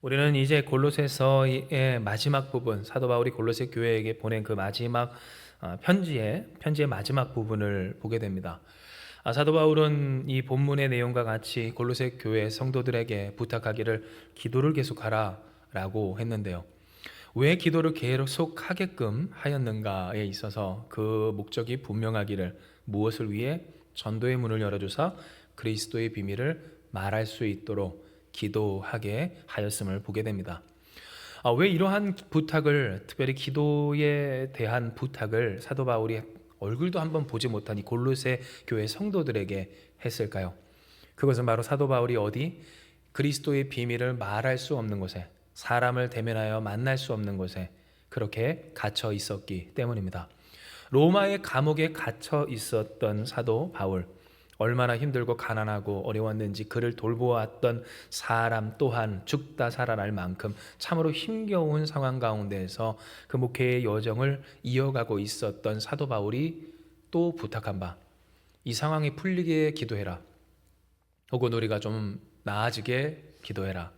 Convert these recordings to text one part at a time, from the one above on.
우리는 이제 골로새서의 마지막 부분, 사도 바울이 골로새 교회에게 보낸 그 마지막 편지의 마지막 부분을 보게 됩니다. 사도 바울은 이 본문의 내용과 같이 골로새 교회 성도들에게 부탁하기를 기도를 계속하라라고 했는데요. 왜 기도를 계속하게끔 하였는가에 있어서 그 목적이 분명하기를, 무엇을 위해? 전도의 문을 열어주사 그리스도의 비밀을 말할 수 있도록 기도하게 하였음을 보게 됩니다. 왜 이러한 부탁을, 특별히 기도에 대한 부탁을 사도 바울이 얼굴도 한번 보지 못한 이 골로새 교회 성도들에게 했을까요? 그것은 바로 사도 바울이 그리스도의 비밀을 말할 수 없는 곳에, 사람을 대면하여 만날 수 없는 곳에 그렇게 갇혀 있었기 때문입니다. 로마의 감옥에 갇혀 있었던 사도 바울, 얼마나 힘들고 가난하고 어려웠는지 그를 돌보았던 사람 또한 죽다 살아날 만큼 참으로 힘겨운 상황 가운데에서 그 목회의 여정을 이어가고 있었던 사도 바울이 또 부탁한 바, 이 상황이 풀리게 기도해라, 혹은 우리가 좀 나아지게 기도해라.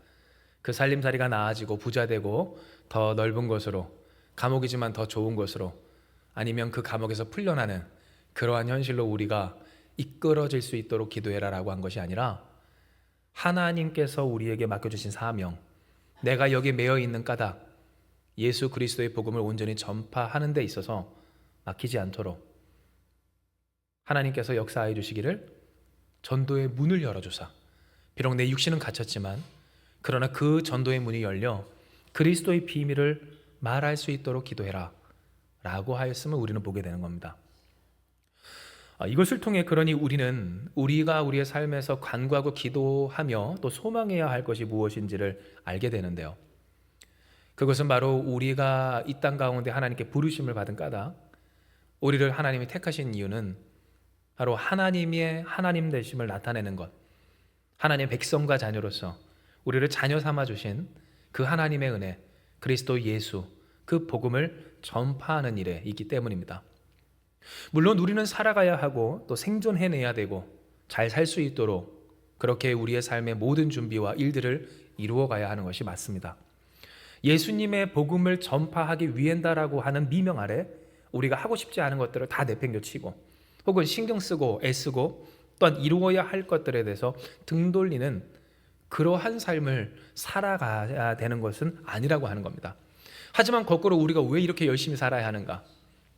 그 살림살이가 나아지고 부자되고 더 넓은 곳으로, 감옥이지만 더 좋은 곳으로, 아니면 그 감옥에서 풀려나는 그러한 현실로 우리가 이끌어질 수 있도록 기도해라라고 한 것이 아니라, 하나님께서 우리에게 맡겨주신 사명, 내가 여기 매여 있는 까닭, 예수 그리스도의 복음을 온전히 전파하는 데 있어서 막히지 않도록 하나님께서 역사하여 주시기를 전도의 문을 열어주사, 비록 내 육신은 갇혔지만 그러나 그 전도의 문이 열려 그리스도의 비밀을 말할 수 있도록 기도해라 라고 하였음을 우리는 보게 되는 겁니다. 이것을 통해 그러니 우리가 우리의 삶에서 간구하고 기도하며 또 소망해야 할 것이 무엇인지를 알게 되는데요. 그것은 바로 우리가 이 땅 가운데 하나님께 부르심을 받은 까닭, 우리를 하나님이 택하신 이유는 바로 하나님의 하나님 되심을 나타내는 것, 하나님의 백성과 자녀로서 우리를 자녀 삼아 주신 그 하나님의 은혜, 그리스도 예수, 그 복음을 전파하는 일에 있기 때문입니다. 물론 우리는 살아가야 하고 또 생존해내야 되고 잘 살 수 있도록 그렇게 우리의 삶의 모든 준비와 일들을 이루어가야 하는 것이 맞습니다. 예수님의 복음을 전파하기 위한다라고 하는 미명 아래 우리가 하고 싶지 않은 것들을 다 내팽겨치고, 혹은 신경 쓰고 애쓰고 또한 이루어야 할 것들에 대해서 등 돌리는 그러한 삶을 살아가야 되는 것은 아니라고 하는 겁니다. 하지만 거꾸로 우리가 왜 이렇게 열심히 살아야 하는가?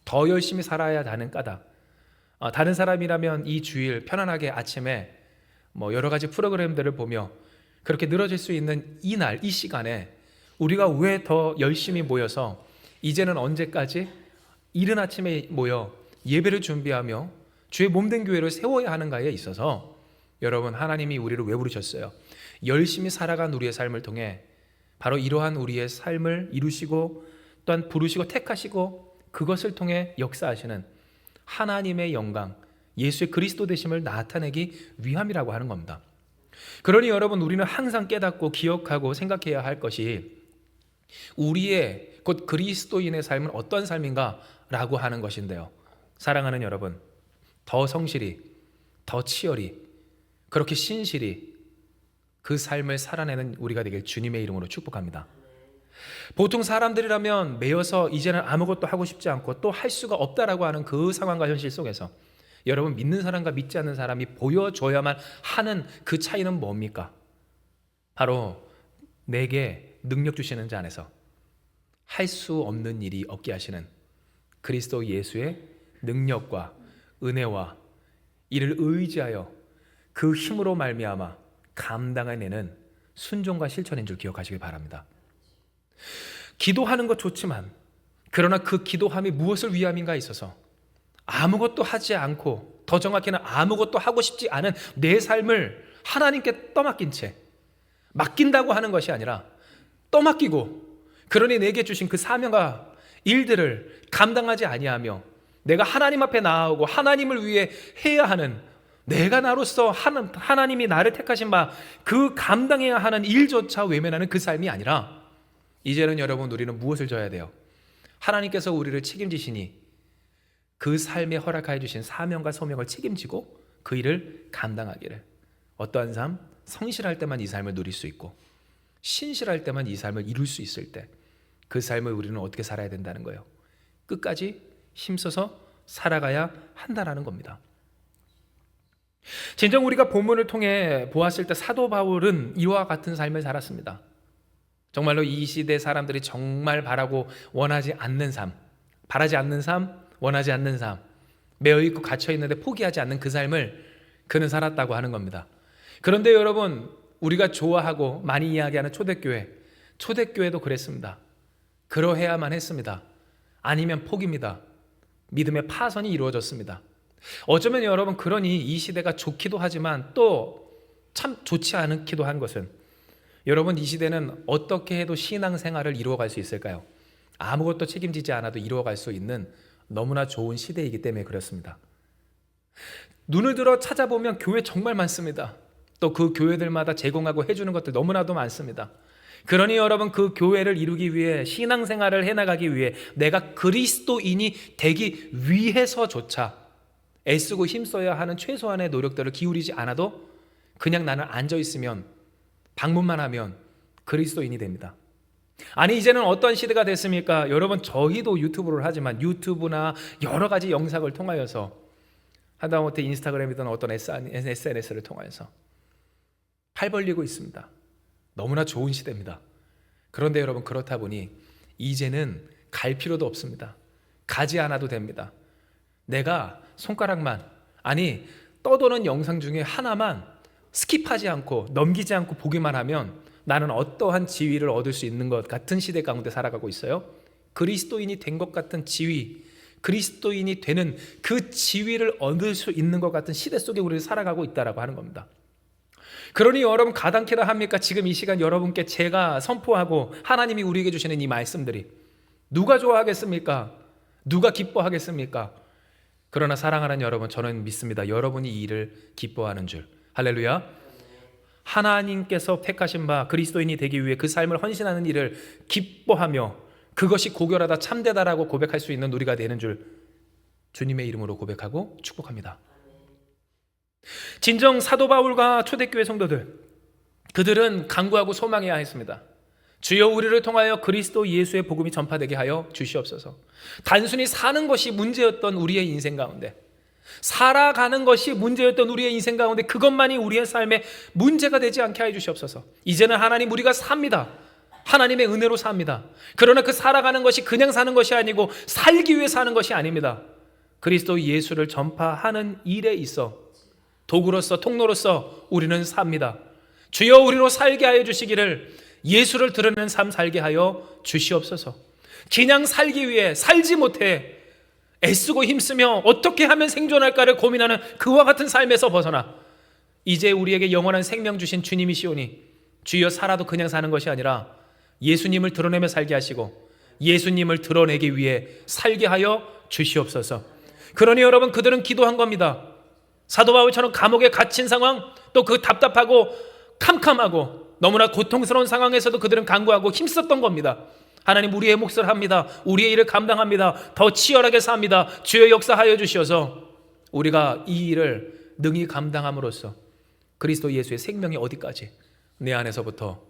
더 열심히 살아야 하는 까닭, 다른 사람이라면 이 주일 편안하게 아침에 여러 가지 프로그램들을 보며 그렇게 늘어질 수 있는 이날, 이 시간에 우리가 왜 더 열심히 모여서 이제는 언제까지 이른 아침에 모여 예배를 준비하며 주의 몸된 교회를 세워야 하는가에 있어서, 여러분, 하나님이 우리를 왜 부르셨어요? 열심히 살아간 우리의 삶을 통해 바로 이러한 우리의 삶을 이루시고 또한 부르시고 택하시고 그것을 통해 역사하시는 하나님의 영광, 예수의 그리스도 되심을 나타내기 위함이라고 하는 겁니다. 그러니 여러분, 우리는 항상 깨닫고 기억하고 생각해야 할 것이 우리의 곧 그리스도인의 삶은 어떤 삶인가 라고 하는 것인데요. 사랑하는 여러분, 더 성실히, 더 치열히, 그렇게 신실히 그 삶을 살아내는 우리가 되길 주님의 이름으로 축복합니다. 보통 사람들이라면 매여서 이제는 아무것도 하고 싶지 않고 또 할 수가 없다라고 하는 그 상황과 현실 속에서, 여러분, 믿는 사람과 믿지 않는 사람이 보여줘야만 하는 그 차이는 뭡니까? 바로 내게 능력 주시는 자 안에서 할 수 없는 일이 없게 하시는 그리스도 예수의 능력과 은혜와 이를 의지하여 그 힘으로 말미암아 감당해내는 순종과 실천인 줄 기억하시길 바랍니다. 기도하는 것 좋지만, 그러나 그 기도함이 무엇을 위함인가 있어서 아무것도 하지 않고, 더 정확히는 아무것도 하고 싶지 않은 내 삶을 하나님께 떠맡긴 채, 맡긴다고 하는 것이 아니라 떠맡기고, 그러니 내게 주신 그 사명과 일들을 감당하지 아니하며 내가 하나님 앞에 나아오고 하나님을 위해 해야 하는, 내가 나로서 하나님이 나를 택하신 바 그 감당해야 하는 일조차 외면하는 그 삶이 아니라, 이제는 여러분, 우리는 무엇을 져야 돼요? 하나님께서 우리를 책임지시니 그 삶에 허락하여 주신 사명과 소명을 책임지고 그 일을 감당하기를, 어떠한 삶? 성실할 때만 이 삶을 누릴 수 있고, 신실할 때만 이 삶을 이룰 수 있을 때 그 삶을 우리는 어떻게 살아야 된다는 거예요. 끝까지 힘써서 살아가야 한다는 겁니다. 진정 우리가 본문을 통해 보았을 때 사도 바울은 이와 같은 삶을 살았습니다. 정말로 이 시대 사람들이 정말 바라고 원하지 않는 삶, 바라지 않는 삶, 원하지 않는 삶, 매여 있고 갇혀 있는데 포기하지 않는 그 삶을 그는 살았다고 하는 겁니다. 그런데 여러분, 우리가 좋아하고 많이 이야기하는 초대교회도 그랬습니다. 그러해야만 했습니다. 아니면 포기입니다. 믿음의 파선이 이루어졌습니다. 어쩌면 여러분, 그러니 이 시대가 좋기도 하지만 또 참 좋지 않기도 한 것은, 여러분, 이 시대는 어떻게 해도 신앙생활을 이루어갈 수 있을까요? 아무것도 책임지지 않아도 이루어갈 수 있는 너무나 좋은 시대이기 때문에 그렇습니다. 눈을 들어 찾아보면 교회 정말 많습니다. 또 그 교회들마다 제공하고 해주는 것들 너무나도 많습니다. 그러니 여러분, 그 교회를 이루기 위해, 신앙생활을 해나가기 위해, 내가 그리스도인이 되기 위해서조차 애쓰고 힘써야 하는 최소한의 노력들을 기울이지 않아도 그냥 나는 앉아있으면, 방문만 하면 그리스도인이 됩니다. 아니, 이제는 어떤 시대가 됐습니까? 여러분, 저희도 유튜브를 하지만 유튜브나 여러 가지 영상을 통하여서, 하다못해 인스타그램이든 어떤 SNS를 통하여서 팔 벌리고 있습니다. 너무나 좋은 시대입니다. 그런데 여러분, 그렇다 보니 이제는 갈 필요도 없습니다. 가지 않아도 됩니다. 내가 손가락만, 아니 떠도는 영상 중에 하나만 스킵하지 않고 넘기지 않고 보기만 하면 나는 어떠한 지위를 얻을 수 있는 것 같은 시대 가운데 살아가고 있어요. 그리스도인이 된 것 같은 지위, 그리스도인이 되는 그 지위를 얻을 수 있는 것 같은 시대 속에 우리를 살아가고 있다라고 하는 겁니다. 그러니 여러분, 가당키라 합니까? 지금 이 시간 여러분께 제가 선포하고 하나님이 우리에게 주시는 이 말씀들이 누가 좋아하겠습니까? 누가 기뻐하겠습니까? 그러나 사랑하는 여러분, 저는 믿습니다. 여러분이 이 일을 기뻐하는 줄. 할렐루야. 하나님께서 택하신 바 그리스도인이 되기 위해 그 삶을 헌신하는 일을 기뻐하며 그것이 고결하다, 참되다라고 고백할 수 있는 우리가 되는 줄 주님의 이름으로 고백하고 축복합니다. 진정 사도 바울과 초대교회 성도들, 그들은 간구하고 소망해야 했습니다. 주여, 우리를 통하여 그리스도 예수의 복음이 전파되게 하여 주시옵소서. 단순히 사는 것이 문제였던 우리의 인생 가운데, 살아가는 것이 문제였던 우리의 인생 가운데 그것만이 우리의 삶에 문제가 되지 않게 하여 주시옵소서. 이제는 하나님, 우리가 삽니다. 하나님의 은혜로 삽니다. 그러나 그 살아가는 것이 그냥 사는 것이 아니고 살기 위해 사는 것이 아닙니다. 그리스도 예수를 전파하는 일에 있어 도구로서, 통로로서 우리는 삽니다. 주여, 우리로 살게 하여 주시기를, 예수를 드러내는 삶 살게 하여 주시옵소서. 그냥 살기 위해 살지 못해 애쓰고 힘쓰며 어떻게 하면 생존할까를 고민하는 그와 같은 삶에서 벗어나 이제 우리에게 영원한 생명 주신 주님이시오니, 주여, 살아도 그냥 사는 것이 아니라 예수님을 드러내며 살게 하시고 예수님을 드러내기 위해 살게 하여 주시옵소서. 그러니 여러분, 그들은 기도한 겁니다. 사도 바울처럼 감옥에 갇힌 상황, 또 그 답답하고 캄캄하고 너무나 고통스러운 상황에서도 그들은 간구하고 힘썼던 겁니다. 하나님, 우리의 몫을 합니다. 우리의 일을 감당합니다. 더 치열하게 삽니다. 주여, 역사하여 주셔서 우리가 이 일을 능히 감당함으로써 그리스도 예수의 생명이 어디까지, 내 안에서부터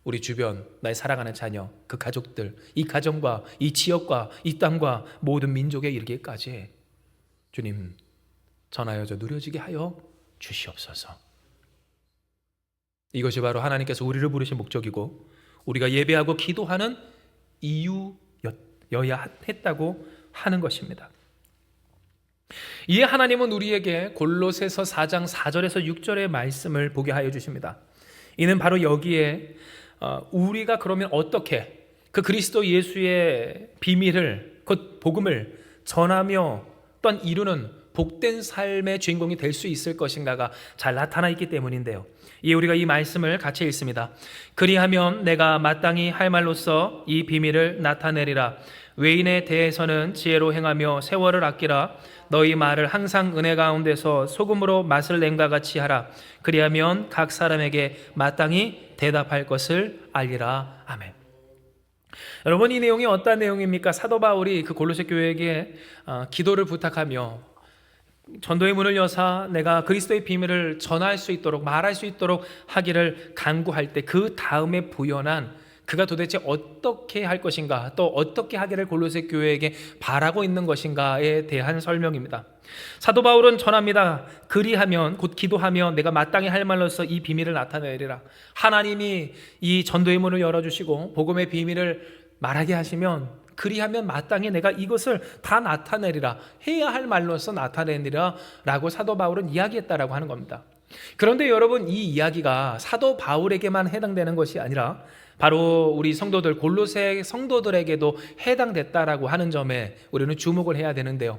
우리 주변, 나의 사랑하는 자녀, 그 가족들, 이 가정과 이 지역과 이 땅과 모든 민족에 이르기까지 주님 전하여져 누려지게 하여 주시옵소서. 이것이 바로 하나님께서 우리를 부르신 목적이고 우리가 예배하고 기도하는 이유여야 했다고 하는 것입니다. 이에 하나님은 우리에게 골로새서 4장 4절에서 6절의 말씀을 보게 하여 주십니다. 이는 바로 여기에 우리가 그러면 어떻게 그 그리스도 예수의 비밀을, 곧 복음을 전하며 또한 이루는 복된 삶의 주인공이 될 수 있을 것인가가 잘 나타나 있기 때문인데요. 이에 우리가 이 말씀을 같이 읽습니다. 그리하면 내가 마땅히 할 말로써 이 비밀을 나타내리라. 외인에 대해서는 지혜로 행하며 세월을 아끼라. 너희 말을 항상 은혜 가운데서 소금으로 맛을 낸과 같이 하라. 그리하면 각 사람에게 마땅히 대답할 것을 알리라. 아멘. 여러분, 이 내용이 어떤 내용입니까? 사도 바울이 그 골로새 교회에게 기도를 부탁하며 전도의 문을 여사 내가 그리스도의 비밀을 전할 수 있도록 말할 수 있도록 하기를 간구할 때 그 다음에 부연한 그가 도대체 어떻게 할 것인가, 또 어떻게 하기를 골로새 교회에게 바라고 있는 것인가에 대한 설명입니다. 사도 바울은 전합니다. 그리하면, 곧 기도하며 내가 마땅히 할 말로서 이 비밀을 나타내리라. 하나님이 이 전도의 문을 열어주시고 복음의 비밀을 말하게 하시면, 그리하면 마땅히 내가 이것을 다 나타내리라, 해야 할 말로서 나타내리라 라고 사도 바울은 이야기했다라고 하는 겁니다. 그런데 여러분, 이 이야기가 사도 바울에게만 해당되는 것이 아니라 바로 우리 성도들, 골로새 성도들에게도 해당됐다라고 하는 점에 우리는 주목을 해야 되는데요.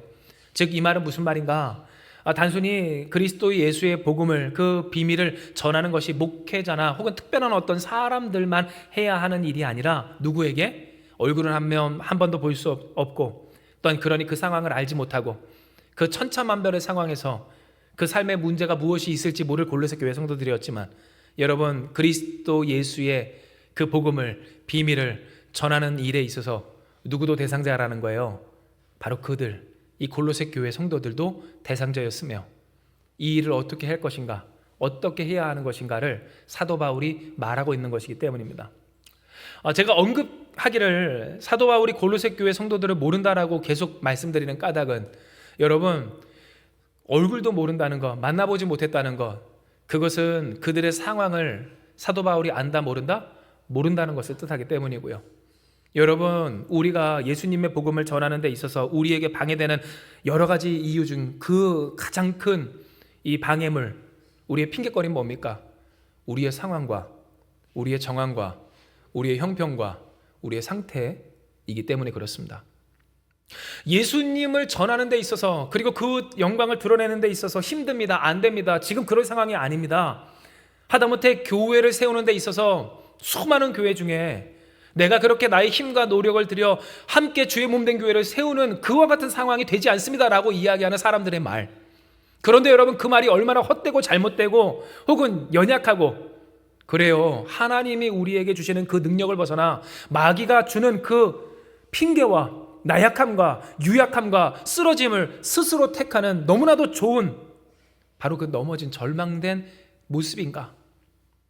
즉, 이 말은 무슨 말인가? 단순히 그리스도 예수의 복음을, 그 비밀을 전하는 것이 목회자나 혹은 특별한 어떤 사람들만 해야 하는 일이 아니라 누구에게? 얼굴은 한 번도 볼 수 없고, 또한 그러니 그 상황을 알지 못하고 그 천차만별의 상황에서 그 삶의 문제가 무엇이 있을지 모를 골로새 교회 성도들이었지만, 여러분, 그리스도 예수의 그 복음을, 비밀을 전하는 일에 있어서 누구도 대상자라는 거예요. 바로 그들, 이 골로새 교회 성도들도 대상자였으며, 이 일을 어떻게 할 것인가, 어떻게 해야 하는 것인가를 사도 바울이 말하고 있는 것이기 때문입니다. 제가 언급하기를 사도 바울이 골로새 교회 성도들을 모른다라고 계속 말씀드리는 까닭은, 여러분, 얼굴도 모른다는 것, 만나보지 못했다는 것, 그것은 그들의 상황을 사도 바울이 안다, 모른다? 모른다는 것을 뜻하기 때문이고요. 여러분, 우리가 예수님의 복음을 전하는 데 있어서 우리에게 방해되는 여러 가지 이유 중 그 가장 큰 이 방해물, 우리의 핑계거리는 뭡니까? 우리의 상황과 우리의 정황과 우리의 형편과 우리의 상태이기 때문에 그렇습니다. 예수님을 전하는 데 있어서, 그리고 그 영광을 드러내는 데 있어서 힘듭니다. 안 됩니다. 지금 그럴 상황이 아닙니다. 하다못해 교회를 세우는 데 있어서 수많은 교회 중에 내가 그렇게 나의 힘과 노력을 들여 함께 주의 몸된 교회를 세우는 그와 같은 상황이 되지 않습니다라고 이야기하는 사람들의 말. 그런데 여러분, 그 말이 얼마나 헛되고 잘못되고 혹은 연약하고, 그래요. 하나님이 우리에게 주시는 그 능력을 벗어나 마귀가 주는 그 핑계와 나약함과 유약함과 쓰러짐을 스스로 택하는 너무나도 좋은, 바로 그 넘어진 절망된 모습인가?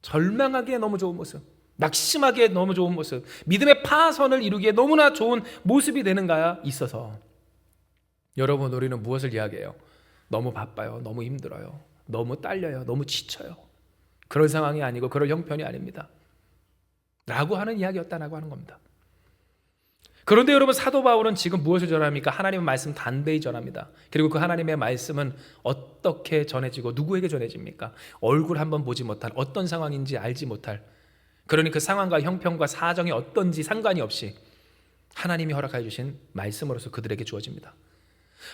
절망하기에 너무 좋은 모습, 낙심하기에 너무 좋은 모습, 믿음의 파선을 이루기에 너무나 좋은 모습이 되는가 있어서, 여러분, 우리는 무엇을 이야기해요? 너무 바빠요, 너무 힘들어요, 너무 딸려요, 너무 지쳐요. 그럴 상황이 아니고 그럴 형편이 아닙니다 라고 하는 이야기였다라고 하는 겁니다. 그런데 여러분, 사도 바울은 지금 무엇을 전합니까? 하나님의 말씀 단대히 전합니다. 그리고 그 하나님의 말씀은 어떻게 전해지고 누구에게 전해집니까? 얼굴 한번 보지 못할, 어떤 상황인지 알지 못할, 그러니 그 상황과 형편과 사정이 어떤지 상관이 없이 하나님이 허락해 주신 말씀으로서 그들에게 주어집니다.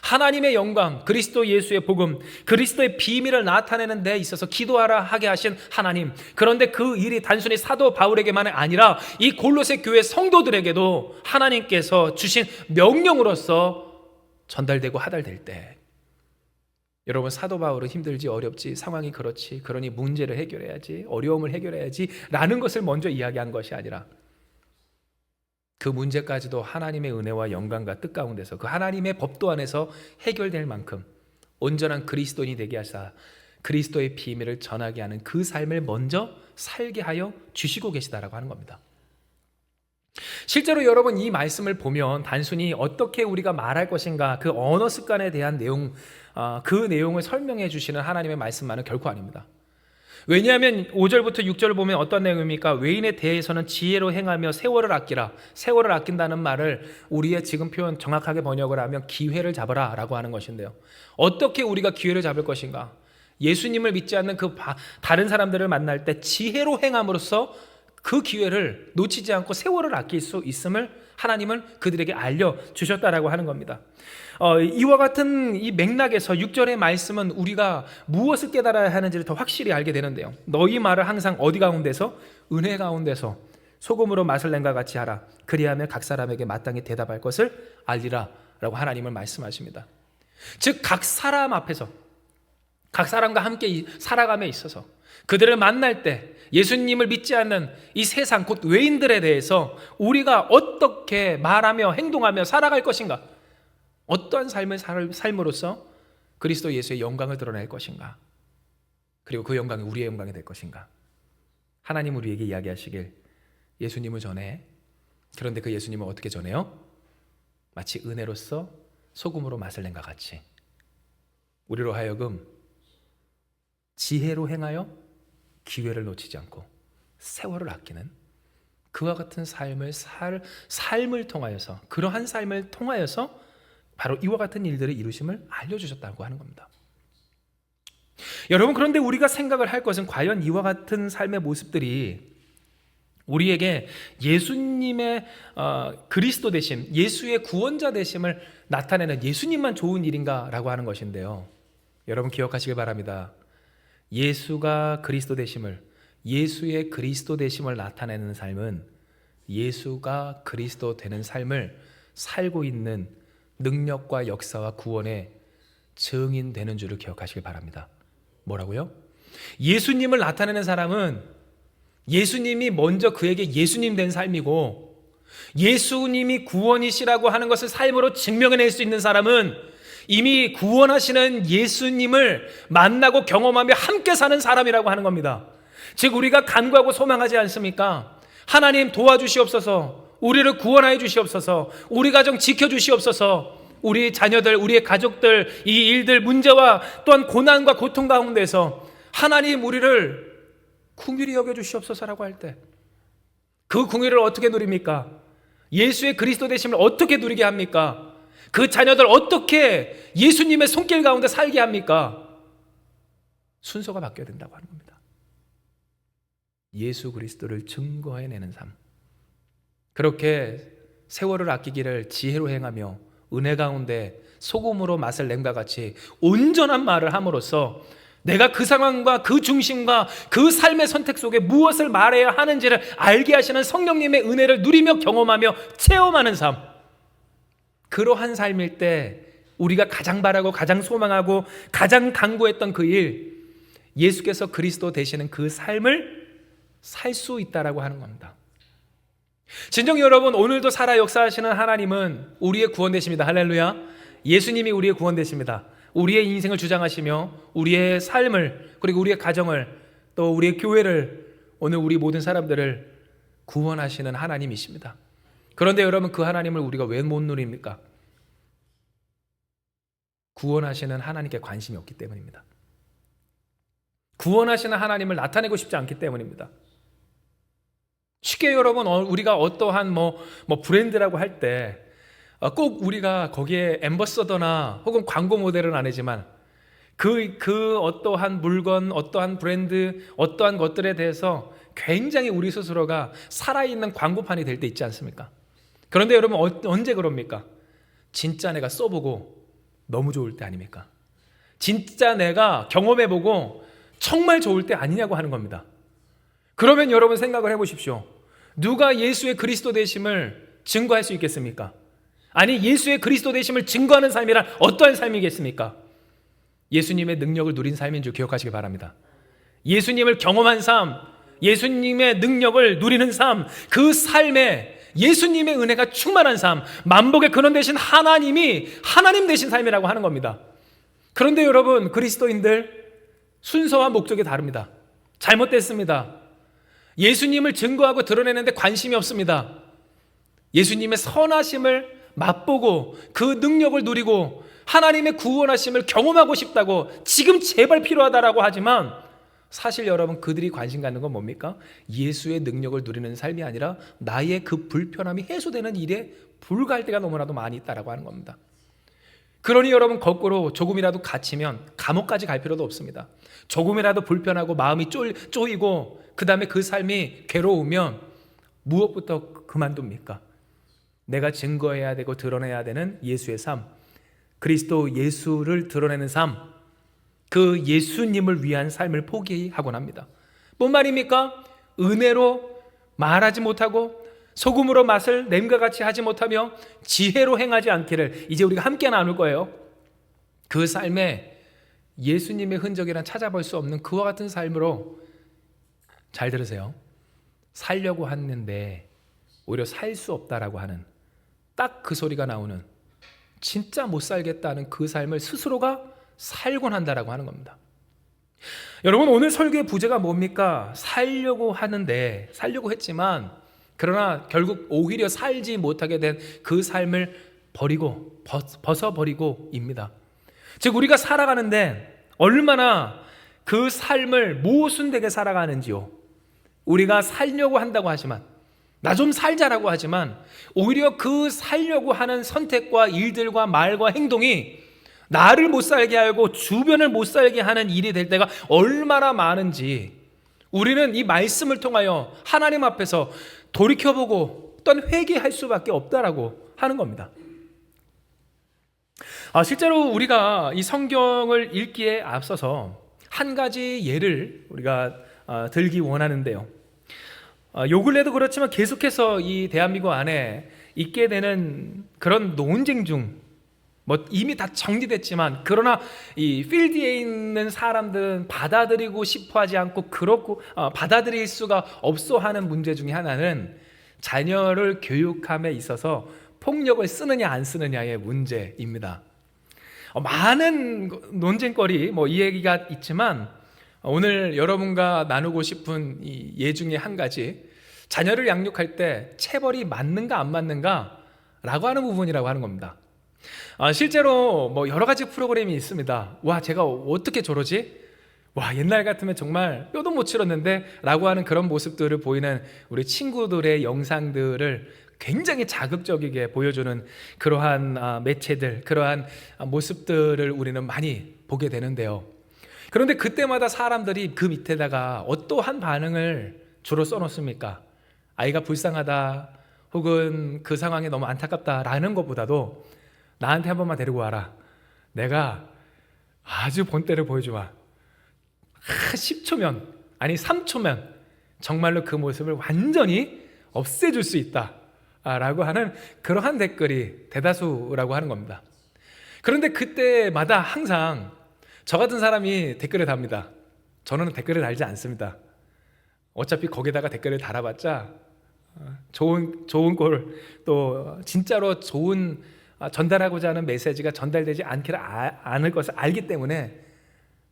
하나님의 영광, 그리스도 예수의 복음, 그리스도의 비밀을 나타내는 데 있어서 기도하라 하게 하신 하나님, 그런데 그 일이 단순히 사도 바울에게만 아니라 이 골로새 교회 성도들에게도 하나님께서 주신 명령으로서 전달되고 하달될 때, 여러분, 사도 바울은 힘들지 어렵지, 상황이 그렇지, 그러니 문제를 해결해야지, 어려움을 해결해야지 라는 것을 먼저 이야기한 것이 아니라, 그 문제까지도 하나님의 은혜와 영광과 뜻 가운데서 그 하나님의 법도 안에서 해결될 만큼 온전한 그리스도인이 되게 하사 그리스도의 비밀을 전하게 하는 그 삶을 먼저 살게 하여 주시고 계시다라고 하는 겁니다. 실제로 여러분, 이 말씀을 보면 단순히 어떻게 우리가 말할 것인가, 그 언어 습관에 대한 내용, 그 내용을 설명해 주시는 하나님의 말씀만은 결코 아닙니다. 왜냐하면 5절부터 6절을 보면 어떤 내용입니까? 외인에 대해서는 지혜로 행하며 세월을 아끼라. 세월을 아낀다는 말을 우리의 지금 표현 정확하게 번역을 하면 기회를 잡아라 라고 하는 것인데요. 어떻게 우리가 기회를 잡을 것인가? 예수님을 믿지 않는 그 다른 사람들을 만날 때 지혜로 행함으로써 그 기회를 놓치지 않고 세월을 아낄 수 있음을 하나님은 그들에게 알려주셨다라고 하는 겁니다. 이와 같은 이 맥락에서 6절의 말씀은 우리가 무엇을 깨달아야 하는지를 더 확실히 알게 되는데요. 너희 말을 항상 어디 가운데서? 은혜 가운데서 소금으로 맛을 낸과 같이 하라. 그리하면 각 사람에게 마땅히 대답할 것을 알리라 라고 하나님은 말씀하십니다. 즉, 각 사람 앞에서, 각 사람과 함께 살아감에 있어서 그들을 만날 때 예수님을 믿지 않는 이 세상, 곧 외인들에 대해서 우리가 어떻게 말하며 행동하며 살아갈 것인가, 어떠한 삶을 삶으로써 그리스도 예수의 영광을 드러낼 것인가? 그리고 그 영광이 우리의 영광이 될 것인가? 하나님 우리에게 이야기하시길 예수님을 전해. 그런데 그 예수님은 어떻게 전해요? 마치 은혜로서 소금으로 맛을 낸 것 같이 우리로 하여금 지혜로 행하여 기회를 놓치지 않고 세월을 아끼는 그와 같은 삶을 통하여서, 그러한 삶을 통하여서 바로 이와 같은 일들을 이루심을 알려주셨다고 하는 겁니다. 여러분, 그런데 우리가 생각을 할 것은 과연 이와 같은 삶의 모습들이 우리에게 예수님의 그리스도 되심, 예수의 구원자 되심을 나타내는 예수님만 좋은 일인가 라고 하는 것인데요, 여러분 기억하시길 바랍니다. 예수가 그리스도 되심을, 예수의 그리스도 되심을 나타내는 삶은 예수가 그리스도 되는 삶을 살고 있는 능력과 역사와 구원의 증인되는 줄을 기억하시길 바랍니다. 뭐라고요? 예수님을 나타내는 사람은 예수님이 먼저 그에게 예수님 된 삶이고, 예수님이 구원이시라고 하는 것을 삶으로 증명해낼 수 있는 사람은 이미 구원하시는 예수님을 만나고 경험하며 함께 사는 사람이라고 하는 겁니다. 즉 우리가 간구하고 소망하지 않습니까? 하나님 도와주시옵소서, 우리를 구원하여 주시옵소서, 우리 가정 지켜주시옵소서, 우리 자녀들, 우리의 가족들, 이 일들, 문제와 또한 고난과 고통 가운데서 하나님 우리를 긍휼히 여겨주시옵소서라고 할 때 그 긍휼을 어떻게 누립니까? 예수의 그리스도 되심을 어떻게 누리게 합니까? 그 자녀들 어떻게 예수님의 손길 가운데 살게 합니까? 순서가 바뀌어야 된다고 하는 겁니다. 예수 그리스도를 증거해내는 삶, 그렇게 세월을 아끼기를 지혜로 행하며 은혜 가운데 소금으로 맛을 낸과 같이 온전한 말을 함으로써 내가 그 상황과 그 중심과 그 삶의 선택 속에 무엇을 말해야 하는지를 알게 하시는 성령님의 은혜를 누리며 경험하며 체험하는 삶, 그러한 삶일 때 우리가 가장 바라고 가장 소망하고 가장 간구했던 그 일, 예수께서 그리스도 되시는 그 삶을 살 수 있다라고 하는 겁니다. 진정 여러분, 오늘도 살아 역사하시는 하나님은 우리의 구원 되십니다. 할렐루야. 예수님이 우리의 구원 되십니다. 우리의 인생을 주장하시며 우리의 삶을, 그리고 우리의 가정을, 또 우리의 교회를, 오늘 우리 모든 사람들을 구원하시는 하나님이십니다. 그런데 여러분, 그 하나님을 우리가 왜 못 누립니까? 구원하시는 하나님께 관심이 없기 때문입니다. 구원하시는 하나님을 나타내고 싶지 않기 때문입니다. 쉽게 여러분, 우리가 어떠한 브랜드라고 할 때 꼭 우리가 거기에 앰버서더나 혹은 광고 모델은 아니지만 그 어떠한 물건, 어떠한 브랜드, 어떠한 것들에 대해서 굉장히 우리 스스로가 살아있는 광고판이 될 때 있지 않습니까? 그런데 여러분, 언제 그럽니까? 진짜 내가 써보고 너무 좋을 때 아닙니까? 진짜 내가 경험해보고 정말 좋을 때 아니냐고 하는 겁니다. 그러면 여러분 생각을 해보십시오. 누가 예수의 그리스도 되심을 증거할 수 있겠습니까? 아니, 예수의 그리스도 되심을 증거하는 삶이란 어떠한 삶이겠습니까? 예수님의 능력을 누린 삶인 줄 기억하시기 바랍니다. 예수님을 경험한 삶, 예수님의 능력을 누리는 삶, 그 삶에 예수님의 은혜가 충만한 삶, 만복의 근원 되신 하나님이 하나님 되신 삶이라고 하는 겁니다. 그런데 여러분, 그리스도인들 순서와 목적이 다릅니다. 잘못됐습니다. 예수님을 증거하고 드러내는데 관심이 없습니다. 예수님의 선하심을 맛보고 그 능력을 누리고 하나님의 구원하심을 경험하고 싶다고 지금 제발 필요하다라고 하지만, 사실 여러분, 그들이 관심 갖는 건 뭡니까? 예수의 능력을 누리는 삶이 아니라 나의 그 불편함이 해소되는 일에 불과할 때가 너무나도 많이 있다라고 하는 겁니다. 그러니 여러분, 거꾸로 조금이라도 갇히면 감옥까지 갈 필요도 없습니다. 조금이라도 불편하고 마음이 쪼이고 그 다음에 그 삶이 괴로우면 무엇부터 그만둡니까? 내가 증거해야 되고 드러내야 되는 예수의 삶, 그리스도 예수를 드러내는 삶, 그 예수님을 위한 삶을 포기하곤 합니다. 뭔 말입니까? 은혜로 말하지 못하고 소금으로 맛을 냄과 같이 하지 못하며 지혜로 행하지 않기를 이제 우리가 함께 나눌 거예요. 그 삶에 예수님의 흔적이란 찾아볼 수 없는 그와 같은 삶으로, 잘 들으세요, 살려고 하는데 오히려 살 수 없다라고 하는, 딱 그 소리가 나오는, 진짜 못 살겠다는 그 삶을 스스로가 살곤 한다라고 하는 겁니다. 여러분, 오늘 설교의 부제가 뭡니까? 살려고 하는데, 살려고 했지만 그러나 결국 오히려 살지 못하게 된 그 삶을 버리고 벗어버리고입니다. 즉, 우리가 살아가는데 얼마나 그 삶을 모순되게 살아가는지요. 우리가 살려고 한다고 하지만, 나 좀 살자라고 하지만 오히려 그 살려고 하는 선택과 일들과 말과 행동이 나를 못 살게 하고 주변을 못 살게 하는 일이 될 때가 얼마나 많은지 우리는 이 말씀을 통하여 하나님 앞에서 돌이켜보고 또한 회개할 수밖에 없다라고 하는 겁니다. 실제로 우리가 이 성경을 읽기에 앞서서 한 가지 예를 우리가 들기 원하는데요. 요 근래도 그렇지만 계속해서 이 대한민국 안에 있게 되는 그런 논쟁 중 이미 다 정리됐지만 그러나 이 필드에 있는 사람들은 받아들이고 싶어하지 않고 그렇고 받아들일 수가 없어 하는 문제 중에 하나는 자녀를 교육함에 있어서 폭력을 쓰느냐 안 쓰느냐의 문제입니다. 많은 논쟁거리 이 얘기가 있지만 오늘 여러분과 나누고 싶은 이 예 중에 한 가지, 자녀를 양육할 때 체벌이 맞는가 안 맞는가 라고 하는 부분이라고 하는 겁니다. 실제로 여러 가지 프로그램이 있습니다. 와, 제가 어떻게 저러지? 와, 옛날 같으면 정말 뼈도 못 치렀는데 라고 하는 그런 모습들을 보이는 우리 친구들의 영상들을 굉장히 자극적이게 보여주는 그러한 매체들, 그러한 모습들을 우리는 많이 보게 되는데요. 그런데 그때마다 사람들이 그 밑에다가 어떠한 반응을 주로 써놓습니까? 아이가 불쌍하다, 혹은 그 상황이 너무 안타깝다라는 것보다도 나한테 한 번만 데리고 와라, 내가 아주 본때를 보여주마, 10초면 아니 3초면 정말로 그 모습을 완전히 없애줄 수 있다 라고 하는 그러한 댓글이 대다수라고 하는 겁니다. 그런데 그때마다 항상 저 같은 사람이 댓글을 답니다. 저는 댓글을 달지 않습니다. 어차피 거기다가 댓글을 달아봤자 좋은 꼴, 또 진짜로 좋은 전달하고자 하는 메시지가 전달되지 않을 것을 알기 때문에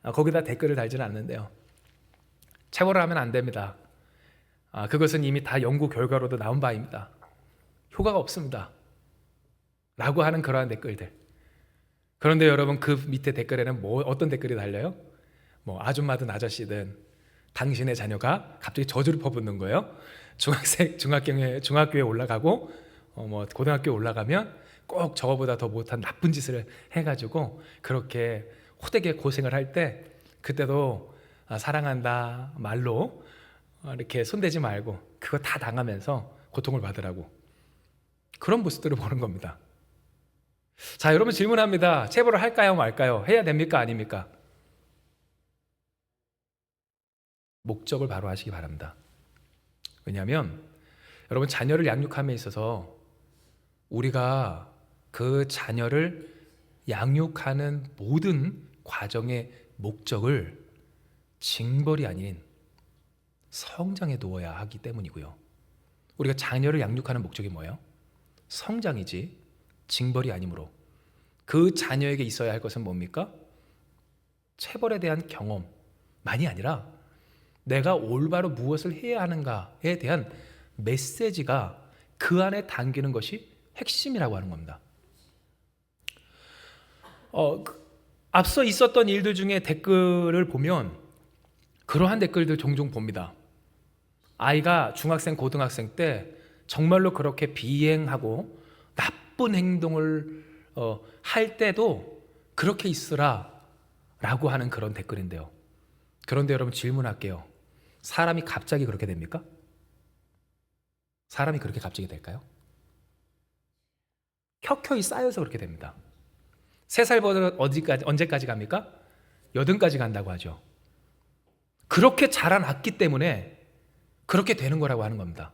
거기다 댓글을 달지는 않는데요. 체벌을 하면 안 됩니다. 그것은 이미 다 연구 결과로도 나온 바입니다. 효과가 없습니다 라고 하는 그러한 댓글들. 그런데 여러분, 그 밑에 댓글에는 어떤 댓글이 달려요? 아줌마든 아저씨든 당신의 자녀가 갑자기 저주를 퍼붓는 거예요. 중학교에 올라가고 고등학교에 올라가면 꼭 저거보다 더 못한 나쁜 짓을 해가지고 그렇게 호되게 고생을 할 때 그때도 사랑한다 말로 이렇게 손대지 말고 그거 다 당하면서 고통을 받으라고, 그런 모습들을 보는 겁니다. 자, 여러분, 질문합니다. 체벌을 할까요 말까요? 해야 됩니까 아닙니까? 목적을 바로 하시기 바랍니다. 왜냐하면 여러분, 자녀를 양육함에 있어서 우리가 그 자녀를 양육하는 모든 과정의 목적을 징벌이 아닌 성장에 두어야 하기 때문이고요. 우리가 자녀를 양육하는 목적이 뭐예요? 성장이지 징벌이 아니므로 그 자녀에게 있어야 할 것은 뭡니까? 체벌에 대한 경험만이 아니라 내가 올바로 무엇을 해야 하는가에 대한 메시지가 그 안에 담기는 것이 핵심이라고 하는 겁니다. 앞서 있었던 일들 중에 댓글을 보면 그러한 댓글들 종종 봅니다. 아이가 중학생, 고등학생 때 정말로 그렇게 비행하고 나쁜 행동을 할 때도 그렇게 있으라 라고 하는 그런 댓글인데요. 그런데 여러분, 질문할게요. 사람이 갑자기 그렇게 됩니까? 사람이 그렇게 갑자기 될까요? 켜켜이 쌓여서 그렇게 됩니다. 3살부터 언제까지 갑니까? 80까지 간다고 하죠. 그렇게 자라났기 때문에 그렇게 되는 거라고 하는 겁니다.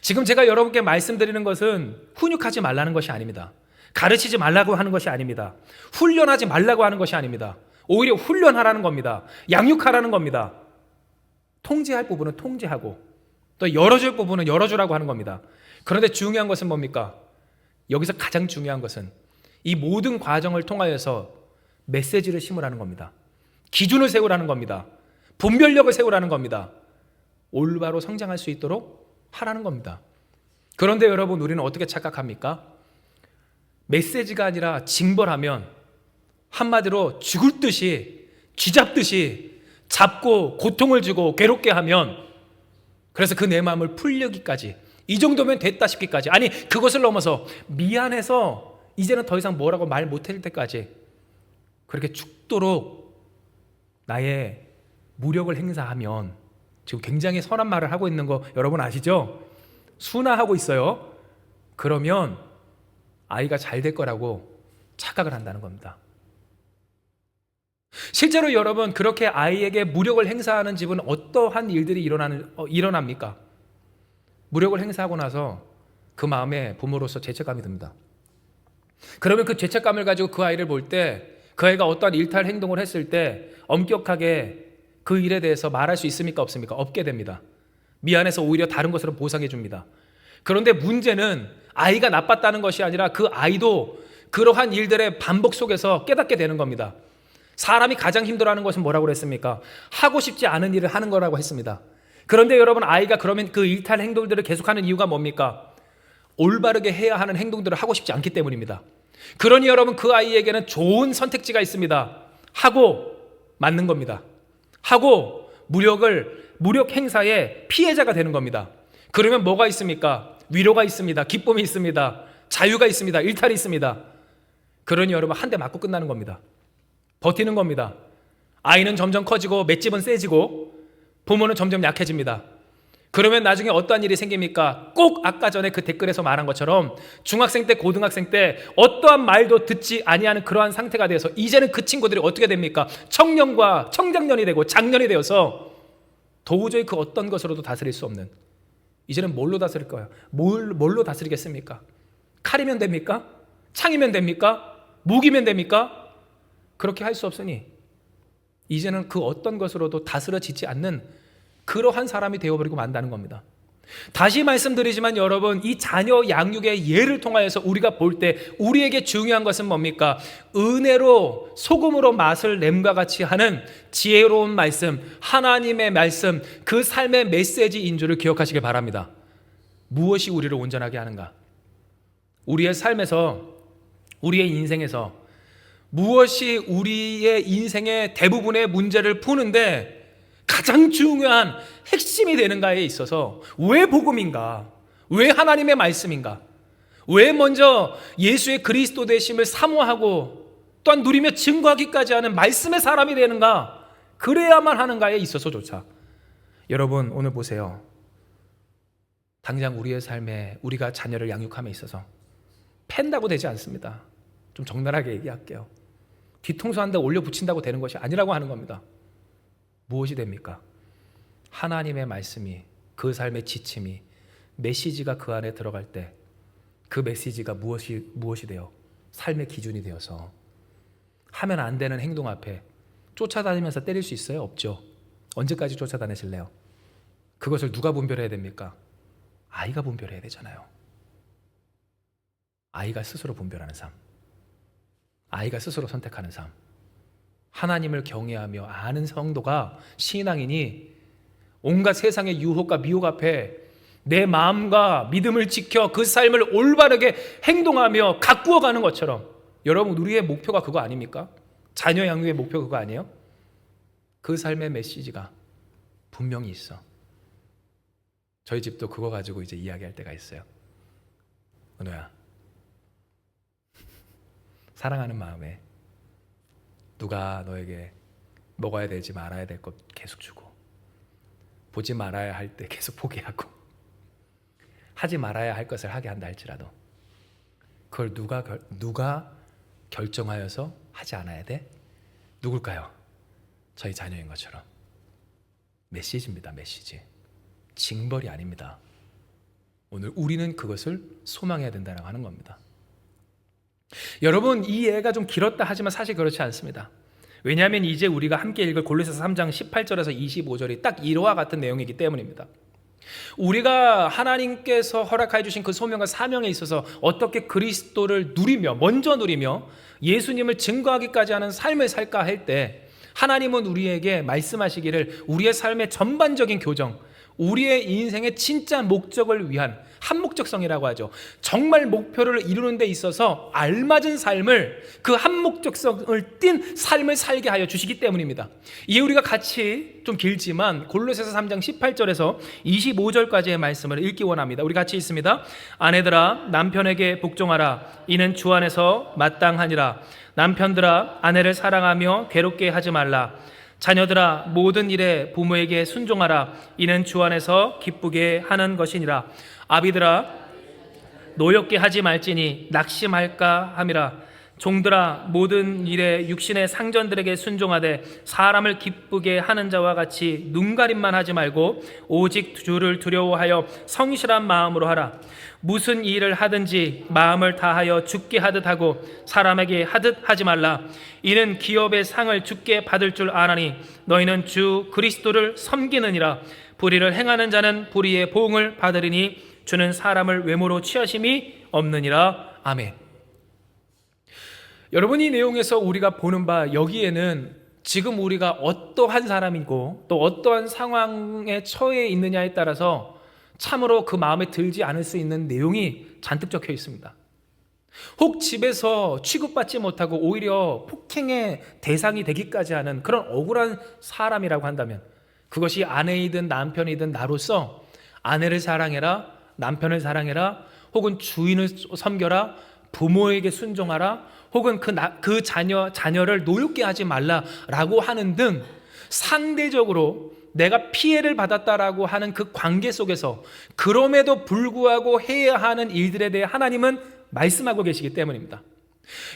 지금 제가 여러분께 말씀드리는 것은 훈육하지 말라는 것이 아닙니다. 가르치지 말라고 하는 것이 아닙니다. 훈련하지 말라고 하는 것이 아닙니다. 오히려 훈련하라는 겁니다. 양육하라는 겁니다. 통제할 부분은 통제하고 또 열어줄 부분은 열어주라고 하는 겁니다. 그런데 중요한 것은 뭡니까? 여기서 가장 중요한 것은 이 모든 과정을 통하여서 메시지를 심으라는 겁니다. 기준을 세우라는 겁니다. 분별력을 세우라는 겁니다. 올바로 성장할 수 있도록 하라는 겁니다. 그런데 여러분, 우리는 어떻게 착각합니까? 메시지가 아니라 징벌하면 한마디로 죽을 듯이 쥐잡듯이 잡고 고통을 주고 괴롭게 하면, 그래서 그 내 마음을 풀려기까지, 이 정도면 됐다 싶기까지, 아니 그것을 넘어서 미안해서 이제는 더 이상 뭐라고 말 못할 때까지 그렇게 죽도록 나의 무력을 행사하면, 지금 굉장히 선한 말을 하고 있는 거 여러분 아시죠? 순화하고 있어요. 그러면 아이가 잘 될 거라고 착각을 한다는 겁니다. 실제로 여러분, 그렇게 아이에게 무력을 행사하는 집은 어떠한 일들이 일어납니까? 무력을 행사하고 나서 그 마음에 부모로서 죄책감이 듭니다. 그러면 그 죄책감을 가지고 그 아이를 볼 때, 그 아이가 어떠한 일탈 행동을 했을 때 엄격하게 그 일에 대해서 말할 수 있습니까? 없습니까? 없게 됩니다. 미안해서 오히려 다른 것으로 보상해 줍니다. 그런데 문제는 아이가 나빴다는 것이 아니라 그 아이도 그러한 일들의 반복 속에서 깨닫게 되는 겁니다. 사람이 가장 힘들어하는 것은 뭐라고 그랬습니까? 하고 싶지 않은 일을 하는 거라고 했습니다. 그런데 여러분, 아이가 그러면 그 일탈 행동들을 계속하는 이유가 뭡니까? 올바르게 해야 하는 행동들을 하고 싶지 않기 때문입니다. 그러니 여러분, 그 아이에게는 좋은 선택지가 있습니다. 하고 맞는 겁니다. 하고 무력 행사의 피해자가 되는 겁니다. 그러면 뭐가 있습니까? 위로가 있습니다. 기쁨이 있습니다. 자유가 있습니다. 일탈이 있습니다. 그러니 여러분, 한 대 맞고 끝나는 겁니다. 버티는 겁니다. 아이는 점점 커지고 맷집은 세지고 부모는 점점 약해집니다. 그러면 나중에 어떠한 일이 생깁니까? 꼭 아까 전에 그 댓글에서 말한 것처럼 중학생 때, 고등학생 때 어떠한 말도 듣지 아니하는 그러한 상태가 되어서 이제는 그 친구들이 어떻게 됩니까? 청년과 청장년이 되고 장년이 되어서 도저히 그 어떤 것으로도 다스릴 수 없는, 이제는 뭘로 다스릴 거예요? 뭘로 다스리겠습니까? 칼이면 됩니까? 창이면 됩니까? 무기면 됩니까? 그렇게 할 수 없으니 이제는 그 어떤 것으로도 다스려지지 않는 그러한 사람이 되어버리고 만다는 겁니다. 다시 말씀드리지만 여러분, 이 자녀 양육의 예를 통하여서 우리가 볼 때 우리에게 중요한 것은 뭡니까? 은혜로 소금으로 맛을 냄과 같이 하는 지혜로운 말씀, 하나님의 말씀, 그 삶의 메시지인 줄을 기억하시길 바랍니다. 무엇이 우리를 온전하게 하는가? 우리의 삶에서, 우리의 인생에서 무엇이 우리의 인생의 대부분의 문제를 푸는데 가장 중요한 핵심이 되는가에 있어서, 왜 복음인가? 왜 하나님의 말씀인가? 왜 먼저 예수의 그리스도 되심을 사모하고 또한 누리며 증거하기까지 하는 말씀의 사람이 되는가? 그래야만 하는가에 있어서조차, 여러분 오늘 보세요. 당장 우리의 삶에 우리가 자녀를 양육함에 있어서 팬다고 되지 않습니다. 좀 적나라하게 얘기할게요. 뒤통수 한 대 올려 붙인다고 되는 것이 아니라고 하는 겁니다. 무엇이 됩니까? 하나님의 말씀이, 그 삶의 지침이, 메시지가 그 안에 들어갈 때 그 메시지가 무엇이 되어 삶의 기준이 되어서 하면 안 되는 행동 앞에 쫓아다니면서 때릴 수 있어요? 없죠. 언제까지 쫓아다니실래요? 그것을 누가 분별해야 됩니까? 아이가 분별해야 되잖아요. 아이가 스스로 분별하는 삶, 아이가 스스로 선택하는 삶, 하나님을 경외하며 아는 성도가 신앙이니 온갖 세상의 유혹과 미혹 앞에 내 마음과 믿음을 지켜 그 삶을 올바르게 행동하며 가꾸어 가는 것처럼, 여러분 우리의 목표가 그거 아닙니까? 자녀 양육의 목표 그거 아니에요? 그 삶의 메시지가 분명히 있어. 저희 집도 그거 가지고 이제 이야기할 때가 있어요. 은호야, 사랑하는 마음에 누가 너에게 먹어야 되지 말아야 될 것 계속 주고, 보지 말아야 할 때 계속 포기하고, 하지 말아야 할 것을 하게 한다 할지라도 그걸 누가 결정하여서 하지 않아야 돼? 누굴까요? 저희 자녀인 것처럼. 메시지입니다. 메시지. 징벌이 아닙니다. 오늘 우리는 그것을 소망해야 된다고 하는 겁니다. 여러분, 이 예가 좀 길었다 하지만 사실 그렇지 않습니다. 왜냐하면 이제 우리가 함께 읽을 골로새서 3장 18절에서 25절이 딱 이와 같은 내용이기 때문입니다. 우리가 하나님께서 허락해 주신 그 소명과 사명에 있어서 어떻게 그리스도를 먼저 누리며 예수님을 증거하기까지 하는 삶을 살까 할 때, 하나님은 우리에게 말씀하시기를 우리의 삶의 전반적인 교정, 우리의 인생의 진짜 목적을 위한 한목적성이라고 하죠. 정말 목표를 이루는 데 있어서 알맞은 삶을, 그 한목적성을 띤 삶을 살게 하여 주시기 때문입니다. 이에 우리가 같이, 좀 길지만 골로새서 3장 18절에서 25절까지의 말씀을 읽기 원합니다. 우리 같이 읽습니다. 아내들아 남편에게 복종하라. 이는 주 안에서 마땅하니라. 남편들아 아내를 사랑하며 괴롭게 하지 말라. 자녀들아 모든 일에 부모에게 순종하라. 이는 주 안에서 기쁘게 하는 것이니라. 아비들아 노엽게 하지 말지니 낙심할까 함이라. 종들아 모든 일에 육신의 상전들에게 순종하되 사람을 기쁘게 하는 자와 같이 눈가림만 하지 말고 오직 주를 두려워하여 성실한 마음으로 하라. 무슨 일을 하든지 마음을 다하여 주께 하듯 하고 사람에게 하듯 하지 말라. 이는 기업의 상을 주께 받을 줄 아나니 너희는 주 그리스도를 섬기느니라. 불의를 행하는 자는 불의의 보응을 받으리니 주는 사람을 외모로 취하심이 없느니라. 아멘. 여러분, 이 내용에서 우리가 보는 바, 여기에는 지금 우리가 어떠한 사람이고 또 어떠한 상황에 처해 있느냐에 따라서 참으로 그 마음에 들지 않을 수 있는 내용이 잔뜩 적혀 있습니다. 혹 집에서 취급받지 못하고 오히려 폭행의 대상이 되기까지 하는 그런 억울한 사람이라고 한다면, 그것이 아내이든 남편이든 나로서 아내를 사랑해라, 남편을 사랑해라, 혹은 주인을 섬겨라, 부모에게 순종하라, 혹은 그 자녀를 노엽게 하지 말라라고 하는 등 상대적으로 내가 피해를 받았다라고 하는 그 관계 속에서 그럼에도 불구하고 해야 하는 일들에 대해 하나님은 말씀하고 계시기 때문입니다.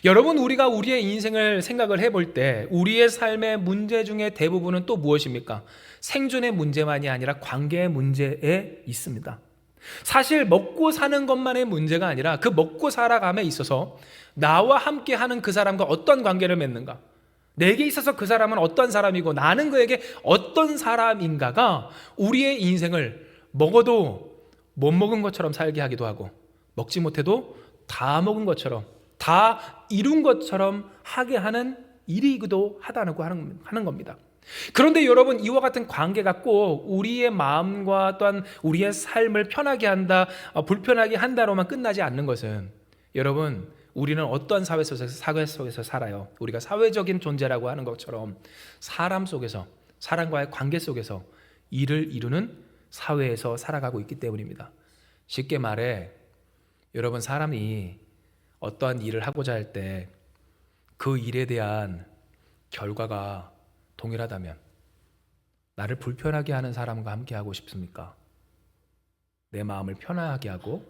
여러분, 우리가 우리의 인생을 생각을 해볼 때 우리의 삶의 문제 중에 대부분은 또 무엇입니까? 생존의 문제만이 아니라 관계의 문제에 있습니다. 사실 먹고 사는 것만의 문제가 아니라 그 먹고 살아감에 있어서 나와 함께 하는 그 사람과 어떤 관계를 맺는가, 내게 있어서 그 사람은 어떤 사람이고 나는 그에게 어떤 사람인가가 우리의 인생을 먹어도 못 먹은 것처럼 살게 하기도 하고, 먹지 못해도 다 먹은 것처럼, 다 이룬 것처럼 하게 하는 일이기도 하다고 하는 겁니다. 그런데 여러분, 이와 같은 관계가 꼭 우리의 마음과 또한 우리의 삶을 편하게 한다, 불편하게 한다로만 끝나지 않는 것은, 여러분, 우리는 어떤 사회 속에서 살아요. 우리가 사회적인 존재라고 하는 것처럼 사람 속에서, 사람과의 관계 속에서 일을 이루는 사회에서 살아가고 있기 때문입니다. 쉽게 말해, 여러분, 사람이 어떠한 일을 하고자 할 때 그 일에 대한 결과가 동일하다면 나를 불편하게 하는 사람과 함께 하고 싶습니까? 내 마음을 편하게 하고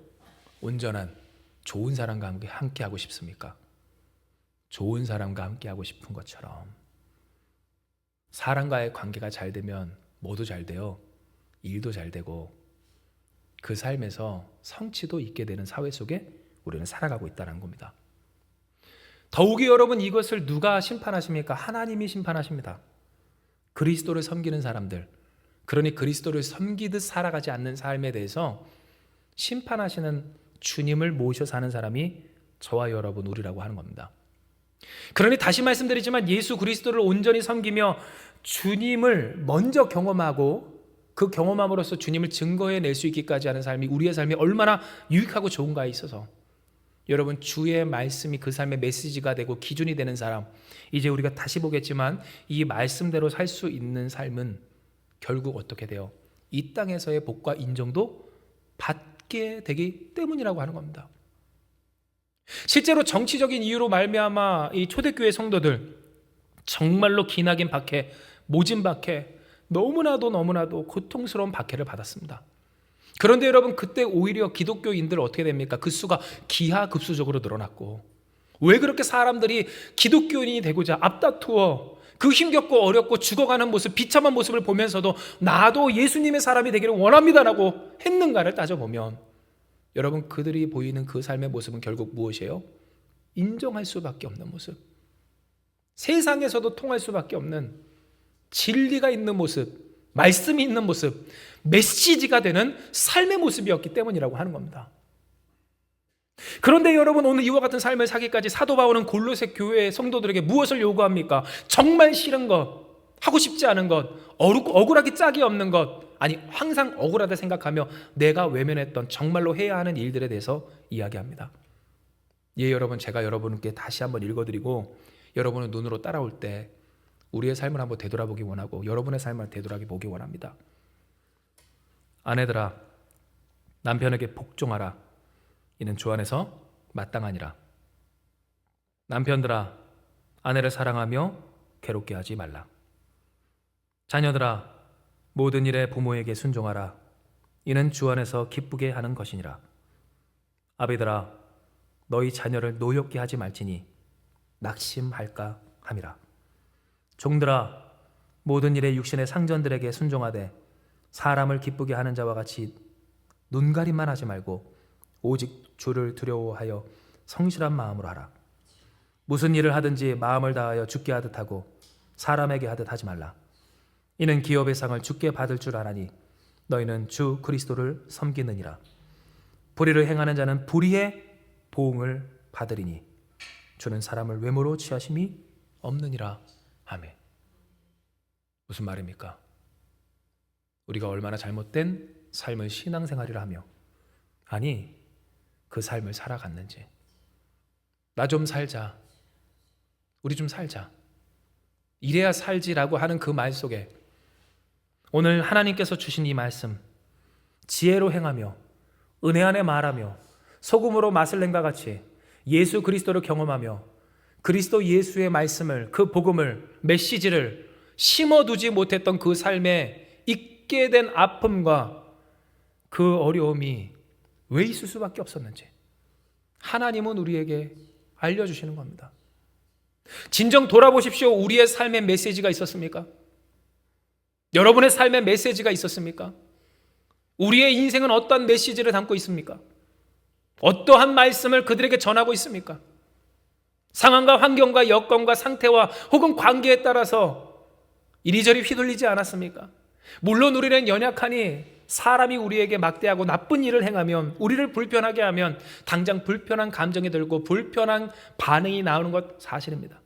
온전한 좋은 사람과 함께 하고 싶습니까? 좋은 사람과 함께 하고 싶은 것처럼 사람과의 관계가 잘 되면 모두 잘 돼요. 일도 잘 되고 그 삶에서 성취도 있게 되는 사회 속에 우리는 살아가고 있다는 겁니다. 더욱이 여러분, 이것을 누가 심판하십니까? 하나님이 심판하십니다. 그리스도를 섬기는 사람들, 그러니 그리스도를 섬기듯 살아가지 않는 삶에 대해서 심판하시는 주님을 모셔 사는 사람이 저와 여러분, 우리라고 하는 겁니다. 그러니 다시 말씀드리지만 예수 그리스도를 온전히 섬기며 주님을 먼저 경험하고 그 경험함으로써 주님을 증거해낼 수 있기까지 하는 삶이 우리의 삶이 얼마나 유익하고 좋은가에 있어서, 여러분, 주의 말씀이 그 삶의 메시지가 되고 기준이 되는 사람, 이제 우리가 다시 보겠지만 이 말씀대로 살 수 있는 삶은 결국 어떻게 돼요? 이 땅에서의 복과 인정도 받게 되기 때문이라고 하는 겁니다. 실제로 정치적인 이유로 말미암아 이 초대교회 성도들 정말로 기나긴 박해, 모진 박해, 너무나도 고통스러운 박해를 받았습니다. 그런데 여러분, 그때 오히려 기독교인들 어떻게 됩니까? 그 수가 기하급수적으로 늘어났고, 왜 그렇게 사람들이 기독교인이 되고자 앞다투어 그 힘겹고 어렵고 죽어가는 모습, 비참한 모습을 보면서도 나도 예수님의 사람이 되기를 원합니다라고 했는가를 따져보면, 여러분, 그들이 보이는 그 삶의 모습은 결국 무엇이에요? 인정할 수밖에 없는 모습, 세상에서도 통할 수밖에 없는 진리가 있는 모습, 말씀이 있는 모습, 메시지가 되는 삶의 모습이었기 때문이라고 하는 겁니다. 그런데 여러분, 오늘 이와 같은 삶을 살기까지 사도 바울은 골로새 교회의 성도들에게 무엇을 요구합니까? 정말 싫은 것, 하고 싶지 않은 것, 억울하기 짝이 없는 것, 아니 항상 억울하다 생각하며 내가 외면했던 정말로 해야 하는 일들에 대해서 이야기합니다. 예, 여러분, 제가 여러분께 다시 한번 읽어드리고 여러분의 눈으로 따라올 때 우리의 삶을 한번 되돌아보기 원하고 여러분의 삶을 되돌아보기 원합니다. 아내들아, 남편에게 복종하라. 이는 주 안에서 마땅하니라. 남편들아, 아내를 사랑하며 괴롭게 하지 말라. 자녀들아, 모든 일에 부모에게 순종하라. 이는 주 안에서 기쁘게 하는 것이니라. 아비들아, 너희 자녀를 노엽게 하지 말지니 낙심할까 함이라. 종들아, 모든 일에 육신의 상전들에게 순종하되 사람을 기쁘게 하는 자와 같이 눈가림만 하지 말고 오직 주를 두려워하여 성실한 마음으로 하라. 무슨 일을 하든지 마음을 다하여 주께 하듯 하고 사람에게 하듯 하지 말라. 이는 기업의 상을 주께 받을 줄 아나니 너희는 주 그리스도를 섬기느니라. 불의를 행하는 자는 불의의 보응을 받으리니 주는 사람을 외모로 취하심이 없느니라. 아멘. 무슨 말입니까? 우리가 얼마나 잘못된 삶을 신앙생활이라 하며, 아니 그 삶을 살아갔는지. 나 좀 살자, 우리 좀 살자, 이래야 살지라고 하는 그 말 속에 오늘 하나님께서 주신 이 말씀, 지혜로 행하며 은혜 안에 말하며 소금으로 맛을 낸과 같이 예수 그리스도를 경험하며 그리스도 예수의 말씀을, 그 복음을, 메시지를 심어두지 못했던 그 삶에 있게 된 아픔과 그 어려움이 왜 있을 수밖에 없었는지 하나님은 우리에게 알려주시는 겁니다. 진정 돌아보십시오. 우리의 삶에 메시지가 있었습니까? 여러분의 삶에 메시지가 있었습니까? 우리의 인생은 어떠한 메시지를 담고 있습니까? 어떠한 말씀을 그들에게 전하고 있습니까? 상황과 환경과 여건과 상태와 혹은 관계에 따라서 이리저리 휘둘리지 않았습니까? 물론 우리는 연약하니 사람이 우리에게 막대하고 나쁜 일을 행하면, 우리를 불편하게 하면 당장 불편한 감정이 들고 불편한 반응이 나오는 것 사실입니다.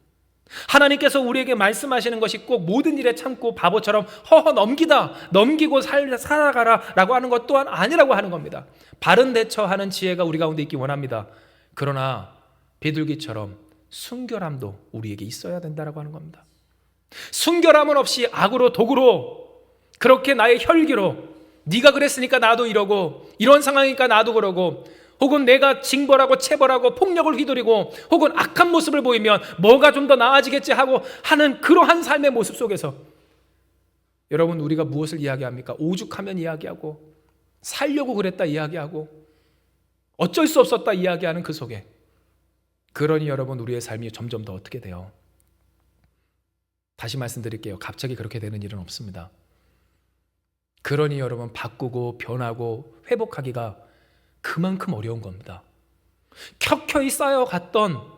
하나님께서 우리에게 말씀하시는 것이 꼭 모든 일에 참고 바보처럼 허허 넘기고 살아가라 라고 하는 것 또한 아니라고 하는 겁니다. 바른 대처하는 지혜가 우리 가운데 있기 원합니다. 그러나 비둘기처럼 순결함도 우리에게 있어야 된다고 하는 겁니다. 순결함은 없이 악으로 독으로 그렇게 나의 혈기로 네가 그랬으니까 나도 이러고, 이런 상황이니까 나도 그러고, 혹은 내가 징벌하고 체벌하고 폭력을 휘두르고 혹은 악한 모습을 보이면 뭐가 좀 더 나아지겠지 하고 하는 그러한 삶의 모습 속에서 여러분, 우리가 무엇을 이야기합니까? 오죽하면 이야기하고, 살려고 그랬다 이야기하고, 어쩔 수 없었다 이야기하는 그 속에, 그러니 여러분, 우리의 삶이 점점 더 어떻게 돼요? 다시 말씀드릴게요. 갑자기 그렇게 되는 일은 없습니다. 그러니 여러분, 바꾸고 변하고 회복하기가 그만큼 어려운 겁니다. 켜켜이 쌓여갔던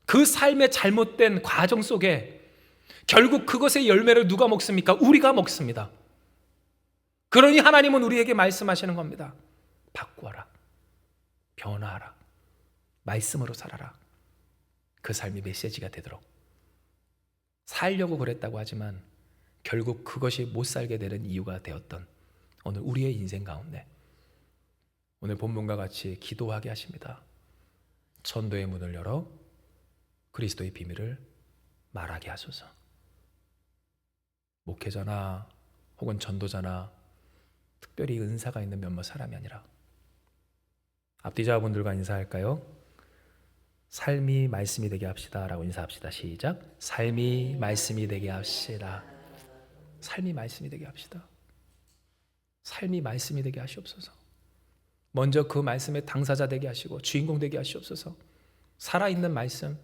그 삶의 잘못된 과정 속에 결국 그것의 열매를 누가 먹습니까? 우리가 먹습니다. 그러니 하나님은 우리에게 말씀하시는 겁니다. 바꾸어라, 변화하라, 말씀으로 살아라. 그 삶이 메시지가 되도록. 살려고 그랬다고 하지만 결국 그것이 못 살게 되는 이유가 되었던 오늘 우리의 인생 가운데 오늘 본문과 같이 기도하게 하십니다. 전도의 문을 열어 그리스도의 비밀을 말하게 하소서. 목회자나 혹은 전도자나 특별히 은사가 있는 몇몇 사람이 아니라 앞뒤자분들과 인사할까요? 삶이 말씀이 되게 합시다 라고 인사합시다. 시작. 삶이 말씀이 되게 합시다. 삶이 말씀이 되게 합시다. 삶이 말씀이 되게 하시옵소서. 먼저 그 말씀의 당사자 되게 하시고 주인공 되게 하시옵소서. 살아있는 말씀,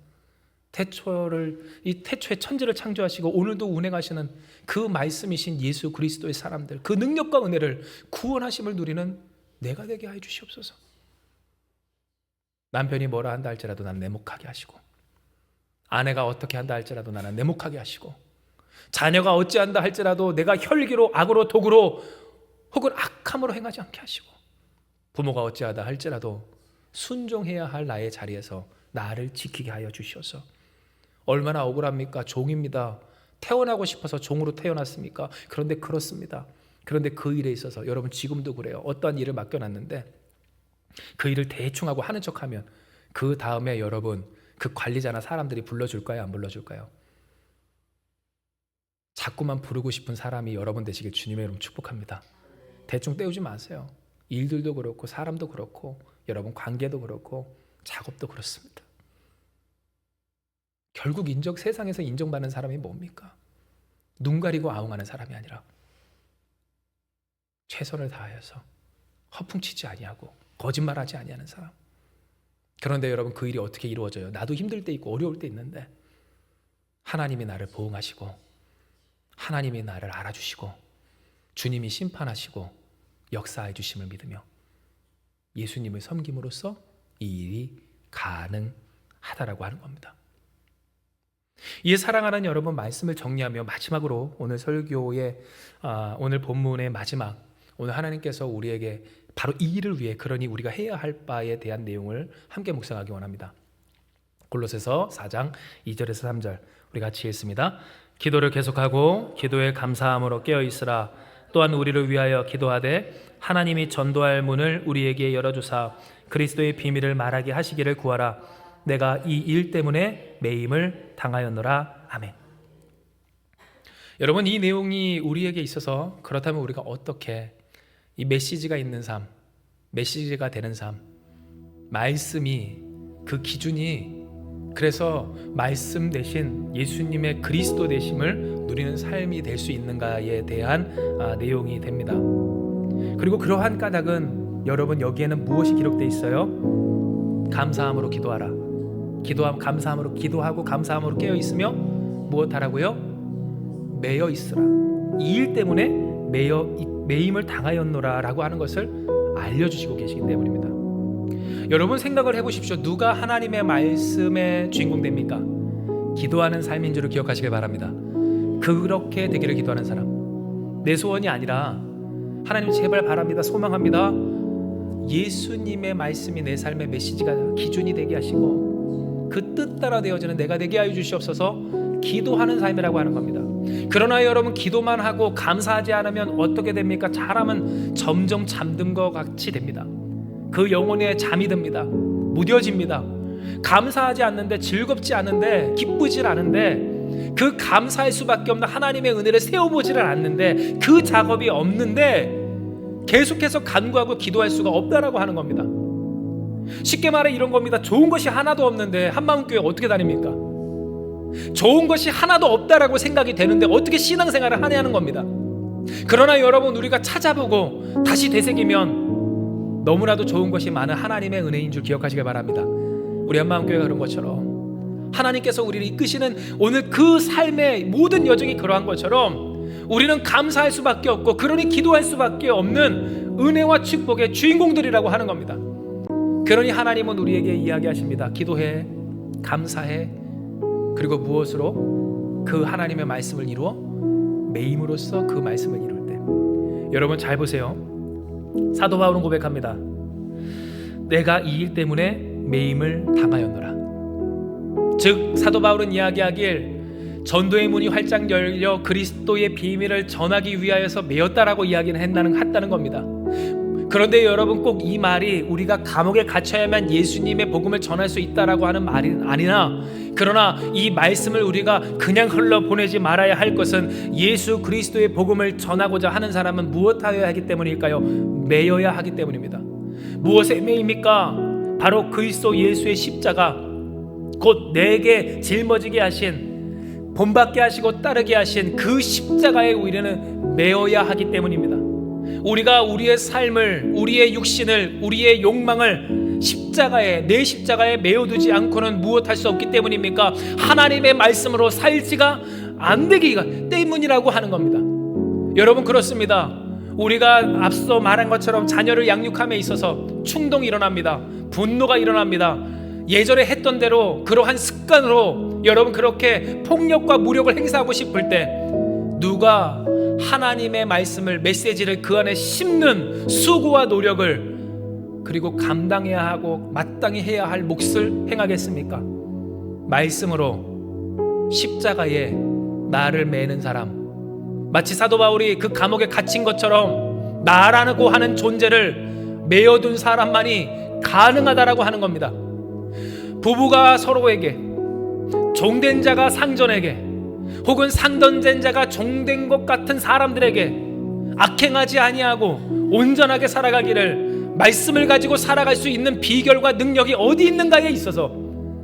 이 태초의 천지를 창조하시고 오늘도 운행하시는 그 말씀이신 예수 그리스도의 사람들, 그 능력과 은혜를, 구원하심을 누리는 내가 되게 해 주시옵소서. 남편이 뭐라 한다 할지라도 난 내목하게 하시고, 아내가 어떻게 한다 할지라도 나는 내목하게 하시고, 자녀가 어찌한다 할지라도 내가 혈기로 악으로 독으로 혹은 악함으로 행하지 않게 하시고, 부모가 어찌하다 할지라도 순종해야 할 나의 자리에서 나를 지키게 하여 주시옵소서. 얼마나 억울합니까? 종입니다. 태어나고 싶어서 종으로 태어났습니까? 그런데 그렇습니다. 그런데 그 일에 있어서 여러분 지금도 그래요. 어떠한 일을 맡겨놨는데 그 일을 대충 하고 하는 척하면 그 다음에 여러분 그 관리자나 사람들이 불러줄까요? 안 불러줄까요? 자꾸만 부르고 싶은 사람이 여러분 되시길 주님의 이름 축복합니다. 대충 때우지 마세요. 일들도 그렇고 사람도 그렇고 여러분 관계도 그렇고 작업도 그렇습니다. 결국 세상에서 인정받는 사람이 뭡니까? 눈 가리고 아웅하는 사람이 아니라 최선을 다해서 허풍치지 아니하고 거짓말하지 아니하는 사람. 그런데 여러분 그 일이 어떻게 이루어져요? 나도 힘들 때 있고 어려울 때 있는데 하나님이 나를 보응하시고 하나님이 나를 알아주시고 주님이 심판하시고 역사해 주심을 믿으며 예수님을 섬김으로써 이 일이 가능하다라고 하는 겁니다. 이에 사랑하는 여러분, 말씀을 정리하며 마지막으로 오늘 설교의 오늘 본문의 마지막, 오늘 하나님께서 우리에게 바로 이 일을 위해 그러니 우리가 해야 할 바에 대한 내용을 함께 묵상하기 원합니다. 골로새서 4장 2절에서 3절 우리 같이 읽습니다. 기도를 계속하고 기도에 감사함으로 깨어있으라. 또한 우리를 위하여 기도하되 하나님이 전도할 문을 우리에게 열어주사 그리스도의 비밀을 말하게 하시기를 구하라. 내가 이 일 때문에 매임을 당하였노라. 아멘. 여러분, 이 내용이 우리에게 있어서 그렇다면 우리가 어떻게 이 메시지가 있는 삶, 메시지가 되는 삶, 말씀이 그 기준이, 그래서 말씀 대신 예수님의 그리스도 되심을 누리는 삶이 될 수 있는가에 대한 내용이 됩니다. 그리고 그러한 까닭은 여러분 여기에는 무엇이 기록되어 있어요? 감사함으로 기도하라. 감사함으로 기도하고 감사함으로 깨어 있으며 무엇하라고요? 매여 있으라. 이 일 때문에 매임을 당하였노라 라고 하는 것을 알려주시고 계시기 때문입니다. 여러분 생각을 해보십시오. 누가 하나님의 말씀의 주인공 됩니까? 기도하는 삶인 줄을 기억하시길 바랍니다. 그렇게 되기를 기도하는 사람. 내 소원이 아니라 하나님 제발 바랍니다, 소망합니다, 예수님의 말씀이 내 삶의 메시지가 기준이 되게 하시고 그 뜻 따라 되어지는 내가 되게 하여 주시옵소서. 기도하는 삶이라고 하는 겁니다. 그러나 여러분 기도만 하고 감사하지 않으면 어떻게 됩니까? 잘하면 점점 잠든 것 같이 됩니다. 그 영혼에 잠이 듭니다. 무뎌집니다. 감사하지 않는데, 즐겁지 않은데, 기쁘질 않은데, 그 감사할 수밖에 없는 하나님의 은혜를 세워보지를 않는데, 그 작업이 없는데 계속해서 간구하고 기도할 수가 없다라고 하는 겁니다. 쉽게 말해 이런 겁니다. 좋은 것이 하나도 없는데 한마음교회 어떻게 다닙니까? 좋은 것이 하나도 없다라고 생각이 되는데 어떻게 신앙생활을 하냐는 겁니다. 그러나 여러분, 우리가 찾아보고 다시 되새기면 너무나도 좋은 것이 많은 하나님의 은혜인 줄 기억하시길 바랍니다. 우리 한마음교회가 그런 것처럼 하나님께서 우리를 이끄시는 오늘 그 삶의 모든 여정이 그러한 것처럼 우리는 감사할 수밖에 없고 그러니 기도할 수밖에 없는 은혜와 축복의 주인공들이라고 하는 겁니다. 그러니 하나님은 우리에게 이야기하십니다. 기도해, 감사해, 그리고 무엇으로? 그 하나님의 말씀을 이루어 매임으로써 그 말씀을 이룰 때. 여러분 잘 보세요. 사도 바울은 고백합니다. 내가 이 일 때문에 매임을 당하였노라. 즉 사도 바울은 이야기하길 전도의 문이 활짝 열려 그리스도의 비밀을 전하기 위하여서 매였다라고 이야기는 했다는 겁니다. 그런데 여러분, 꼭 이 말이 우리가 감옥에 갇혀야만 예수님의 복음을 전할 수 있다라고 하는 말이 아니나, 그러나 이 말씀을 우리가 그냥 흘러보내지 말아야 할 것은 예수 그리스도의 복음을 전하고자 하는 사람은 무엇하여야 하기 때문일까요? 매여야 하기 때문입니다. 무엇에 매입니까? 바로 그리스도 예수의 십자가, 곧 내게 짊어지게 하신, 본받게 하시고 따르게 하신 그 십자가에 우리는 매여야 하기 때문입니다. 우리가 우리의 삶을, 우리의 육신을, 우리의 욕망을 내 십자가에 메어두지 않고는 무엇할 수 없기 때문입니까? 하나님의 말씀으로 살지가 안 되기가 때문이라고 하는 겁니다. 여러분 그렇습니다. 우리가 앞서 말한 것처럼 자녀를 양육함에 있어서 충동이 일어납니다. 분노가 일어납니다. 예전에 했던 대로 그러한 습관으로 여러분 그렇게 폭력과 무력을 행사하고 싶을 때 누가 하나님의 말씀을, 메시지를 그 안에 심는 수고와 노력을 그리고 감당해야 하고 마땅히 해야 할 몫을 행하겠습니까? 말씀으로 십자가에 나를 매는 사람, 마치 사도 바울이 그 감옥에 갇힌 것처럼 나라고 하는 존재를 메어둔 사람만이 가능하다라고 하는 겁니다. 부부가 서로에게, 종된 자가 상전에게, 혹은 상전된 자가 종된 것 같은 사람들에게 악행하지 아니하고 온전하게 살아가기를, 말씀을 가지고 살아갈 수 있는 비결과 능력이 어디 있는가에 있어서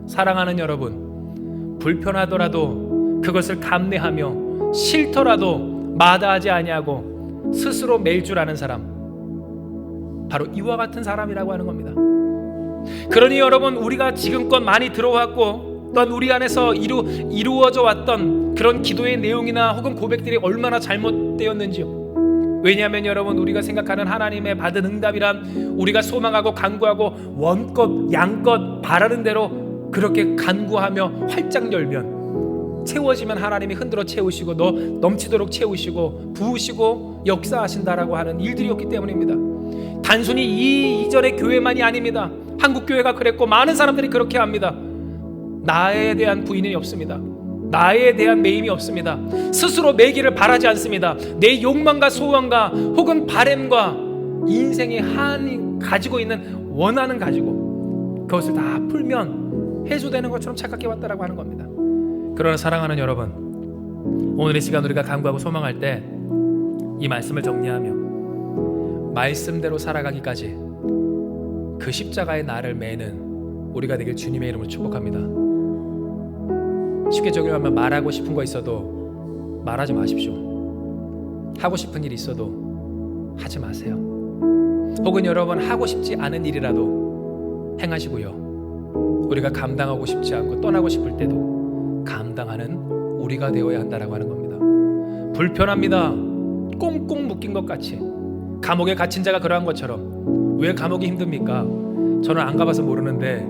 사랑하는 여러분, 불편하더라도 그것을 감내하며 싫더라도 마다하지 아니하고 스스로 매일 줄 아는 사람, 바로 이와 같은 사람이라고 하는 겁니다. 그러니 여러분, 우리가 지금껏 많이 들어왔고 또한 우리 안에서 이루어져 왔던 그런 기도의 내용이나 혹은 고백들이 얼마나 잘못되었는지요. 왜냐하면 여러분, 우리가 생각하는 하나님의 받은 응답이란 우리가 소망하고 간구하고 원껏 양껏 바라는 대로 그렇게 간구하며 활짝 열면 채워지면 하나님이 흔들어 채우시고 넘치도록 채우시고 부으시고 역사하신다라고 하는 일들이었기 때문입니다. 단순히 이 이전의 교회만이 아닙니다. 한국교회가 그랬고 많은 사람들이 그렇게 합니다. 나에 대한 부인이 없습니다. 나에 대한 매임이 없습니다. 스스로 매기를 바라지 않습니다. 내 욕망과 소원과 혹은 바램과 인생의 한이 가지고 있는 원한은 가지고 그것을 다 풀면 해소되는 것처럼 착각해 왔다라고 하는 겁니다. 그러나 사랑하는 여러분, 오늘 이 시간 우리가 간구하고 소망할 때 이 말씀을 정리하며 말씀대로 살아가기까지 그 십자가의 나를 매는 우리가 되길 주님의 이름으로 축복합니다. 쉽게 적용하면 말하고 싶은 거 있어도 말하지 마십시오. 하고 싶은 일 있어도 하지 마세요. 혹은 여러분, 하고 싶지 않은 일이라도 행하시고요, 우리가 감당하고 싶지 않고 떠나고 싶을 때도 감당하는 우리가 되어야 한다라고 하는 겁니다. 불편합니다. 꽁꽁 묶인 것 같이, 감옥에 갇힌 자가 그러한 것처럼. 왜 감옥이 힘듭니까? 저는 안 가봐서 모르는데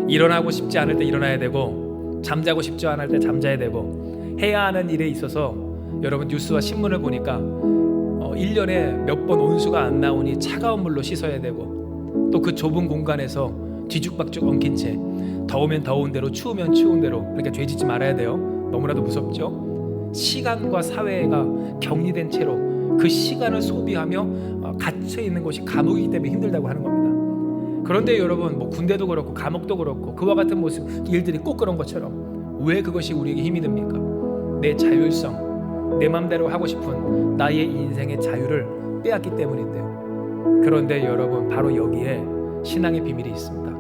일어나고 싶지 않을 때 일어나야 되고 잠자고 싶지 않을 때 잠자야 되고 해야 하는 일에 있어서 여러분, 뉴스와 신문을 보니까 1년에 몇 번 온수가 안 나오니 차가운 물로 씻어야 되고, 또 그 좁은 공간에서 뒤죽박죽 엉킨 채 더우면 더운 대로 추우면 추운 대로, 그러니까 죄 짓지 말아야 돼요. 너무나도 무섭죠. 시간과 사회가 격리된 채로 그 시간을 소비하며 갇혀 있는 곳이 감옥이기 때문에 힘들다고 하는 겁니다. 그런데 여러분, 뭐 군대도 그렇고 감옥도 그렇고 그와 같은 모습, 일들이 꼭 그런 것처럼 왜 그것이 우리에게 힘이 듭니까? 내 자율성, 내 맘대로 하고 싶은 나의 인생의 자유를 빼앗기 때문인데요. 그런데 여러분, 바로 여기에 신앙의 비밀이 있습니다.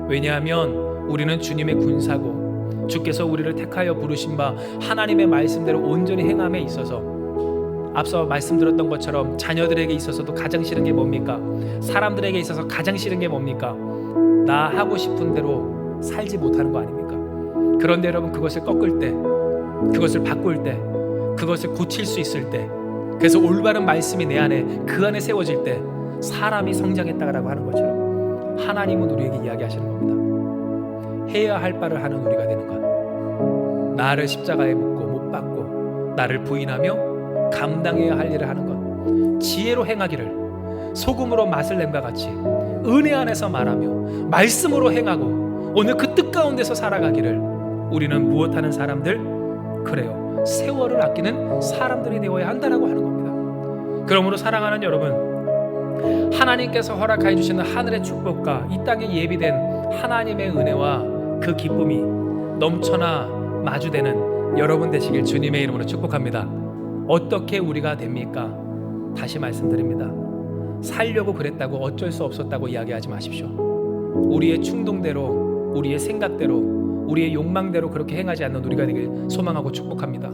왜냐하면 우리는 주님의 군사고 주께서 우리를 택하여 부르신 바 하나님의 말씀대로 온전히 행함에 있어서, 앞서 말씀드렸던 것처럼 자녀들에게 있어서도 가장 싫은 게 뭡니까? 사람들에게 있어서 가장 싫은 게 뭡니까? 나 하고 싶은 대로 살지 못하는 거 아닙니까? 그런데 여러분, 그것을 꺾을 때, 그것을 바꿀 때, 그것을 고칠 수 있을 때, 그래서 올바른 말씀이 내 안에, 그 안에 세워질 때 사람이 성장했다라고 하는 것처럼 하나님은 우리에게 이야기하시는 겁니다. 해야 할 바를 하는 우리가 되는 것, 나를 십자가에 묻고 못 박고 나를 부인하며 감당해야 할 일을 하는 것, 지혜로 행하기를, 소금으로 맛을 낸과 같이 은혜 안에서 말하며 말씀으로 행하고 오늘 그 뜻 가운데서 살아가기를, 우리는 무엇하는 사람들? 그래요, 세월을 아끼는 사람들이 되어야 한다라고 하는 겁니다. 그러므로 사랑하는 여러분, 하나님께서 허락해 주시는 하늘의 축복과 이 땅에 예비된 하나님의 은혜와 그 기쁨이 넘쳐나 마주되는 여러분 되시길 주님의 이름으로 축복합니다. 어떻게 우리가 됩니까? 다시 말씀드립니다. 살려고 그랬다고 어쩔 수 없었다고 이야기하지 마십시오. 우리의 충동대로, 우리의 생각대로, 우리의 욕망대로 그렇게 행하지 않는 우리가 되길 소망하고 축복합니다.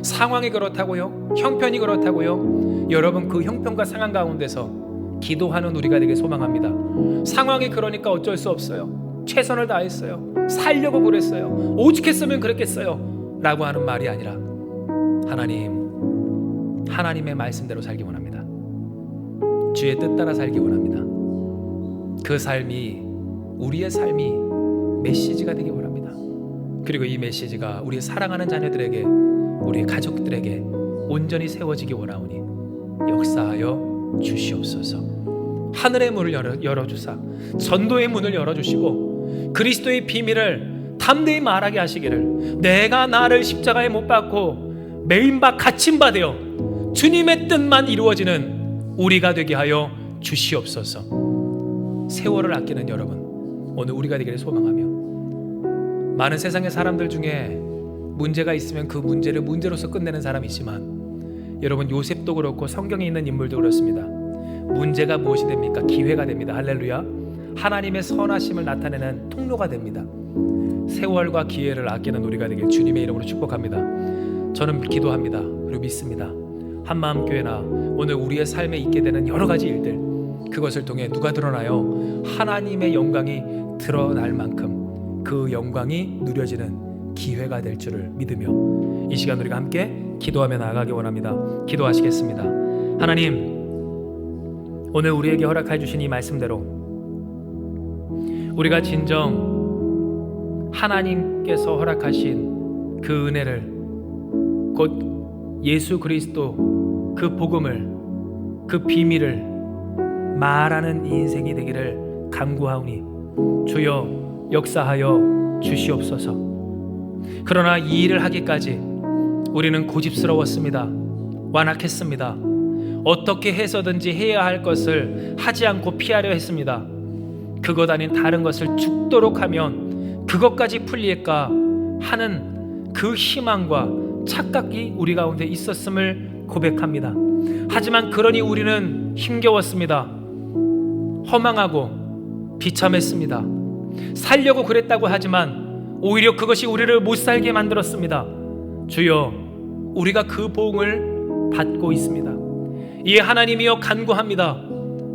상황이 그렇다고요? 형편이 그렇다고요? 여러분, 그 형편과 상황 가운데서 기도하는 우리가 되길 소망합니다. 상황이 그러니까 어쩔 수 없어요. 최선을 다했어요. 살려고 그랬어요. 오죽했으면 그랬겠어요. 라고 하는 말이 아니라, 하나님의 말씀대로 살기 원합니다. 주의 뜻 따라 살기 원합니다. 그 삶이, 우리의 삶이 메시지가 되기 원합니다. 그리고 이 메시지가 우리의 사랑하는 자녀들에게, 우리의 가족들에게, 온전히 세워지기 원하오니 역사하여 주시옵소서. 하늘의 문을 열어주사 전도의 문을 열어주시고 그리스도의 비밀을 담대히 말하게 하시기를, 내가 나를 십자가에 못 박고 매임바 갇힌바 되어 주님의 뜻만 이루어지는 우리가 되게 하여 주시옵소서. 세월을 아끼는 여러분, 오늘 우리가 되기를 소망하며, 많은 세상의 사람들 중에 문제가 있으면 그 문제를 문제로서 끝내는 사람이 있지만, 여러분 요셉도 그렇고 성경에 있는 인물도 그렇습니다. 문제가 무엇이 됩니까? 기회가 됩니다. 할렐루야. 하나님의 선하심을 나타내는 통로가 됩니다. 세월과 기회를 아끼는 우리가 되길 주님의 이름으로 축복합니다. 저는 기도합니다. 그리고 믿습니다. 한마음교회나 오늘 우리의 삶에 있게 되는 여러 가지 일들, 그것을 통해 누가 드러나요? 하나님의 영광이 드러날 만큼 그 영광이 누려지는 기회가 될 줄을 믿으며 이 시간 우리가 함께 기도하며 나아가기 원합니다. 기도하시겠습니다. 하나님, 오늘 우리에게 허락해 주신 이 말씀대로 우리가 진정 하나님께서 허락하신 그 은혜를, 곧 예수 그리스도 그 복음을, 그 비밀을 말하는 인생이 되기를 간구하오니 주여 역사하여 주시옵소서. 그러나 이 일을 하기까지 우리는 고집스러웠습니다. 완악했습니다. 어떻게 해서든지 해야 할 것을 하지 않고 피하려 했습니다. 그것 아닌 다른 것을 죽도록 하면 그것까지 풀릴까 하는 그 희망과 착각이 우리 가운데 있었음을 고백합니다. 하지만 그러니 우리는 힘겨웠습니다. 허망하고 비참했습니다. 살려고 그랬다고 하지만 오히려 그것이 우리를 못 살게 만들었습니다. 주여, 우리가 그 보응을 받고 있습니다. 이에 하나님이여 간구합니다.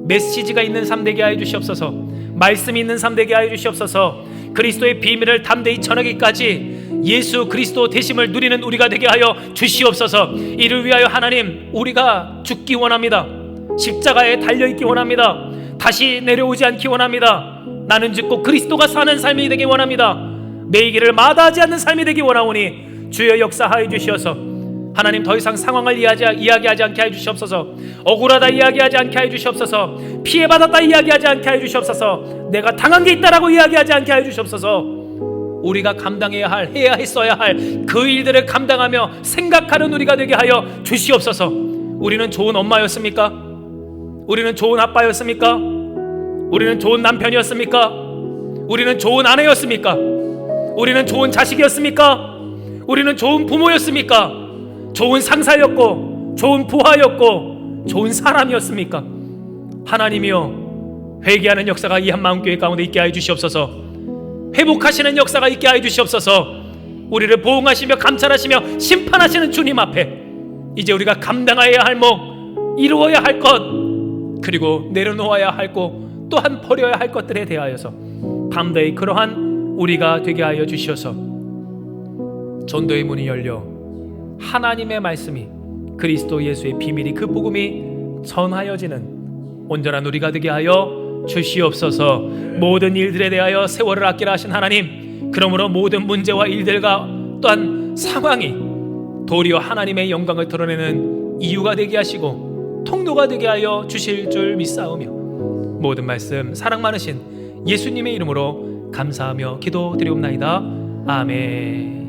메시지가 있는 삶 되게 하여 주시옵소서. 말씀이 있는 삶 되게 하여 주시옵소서. 그리스도의 비밀을 담대히 전하기까지 예수 그리스도 되심을 누리는 우리가 되게 하여 주시옵소서. 이를 위하여 하나님, 우리가 죽기 원합니다. 십자가에 달려있기 원합니다. 다시 내려오지 않기 원합니다. 나는 죽고 그리스도가 사는 삶이 되기 원합니다. 내 길을 마다하지 않는 삶이 되기 원하오니 주여 역사하여 주시옵소서. 하나님, 더 이상 상황을 이야기하지 않게 하여 주시옵소서. 억울하다 이야기하지 않게 하여 주시옵소서. 피해받았다 이야기하지 않게 하여 주시옵소서. 내가 당한 게 있다라고 이야기하지 않게 하여 주시옵소서. 우리가 감당해야 할, 해야 했어야 할 그 일들을 감당하며 생각하는 우리가 되게 하여 주시옵소서. 우리는 좋은 엄마였습니까? 우리는 좋은 아빠였습니까? 우리는 좋은 남편이었습니까? 우리는 좋은 아내였습니까? 우리는 좋은 자식이었습니까? 우리는 좋은 부모였습니까? 좋은 상사였고 좋은 부하였고 좋은 사람이었습니까? 하나님이여, 회개하는 역사가 이 한마음교회 가운데 있게 하여 주시옵소서. 회복하시는 역사가 있게 하여 주시옵소서. 우리를 보응하시며 감찰하시며 심판하시는 주님 앞에 이제 우리가 감당해야 할 목, 이루어야 할 것, 그리고 내려놓아야 할 것, 또한 버려야 할 것들에 대하여서 담대히 그러한 우리가 되게 하여 주시옵소서. 전도의 문이 열려 하나님의 말씀이, 그리스도 예수의 비밀이, 그 복음이 전하여지는 온전한 우리가 되게 하여 주시옵소서. 모든 일들에 대하여 세월을 아끼라 하신 하나님, 그러므로 모든 문제와 일들과 또한 상황이 도리어 하나님의 영광을 드러내는 이유가 되게 하시고 통로가 되게 하여 주실 줄 믿사오며 모든 말씀 사랑 많으신 예수님의 이름으로 감사하며 기도드리옵나이다. 아멘.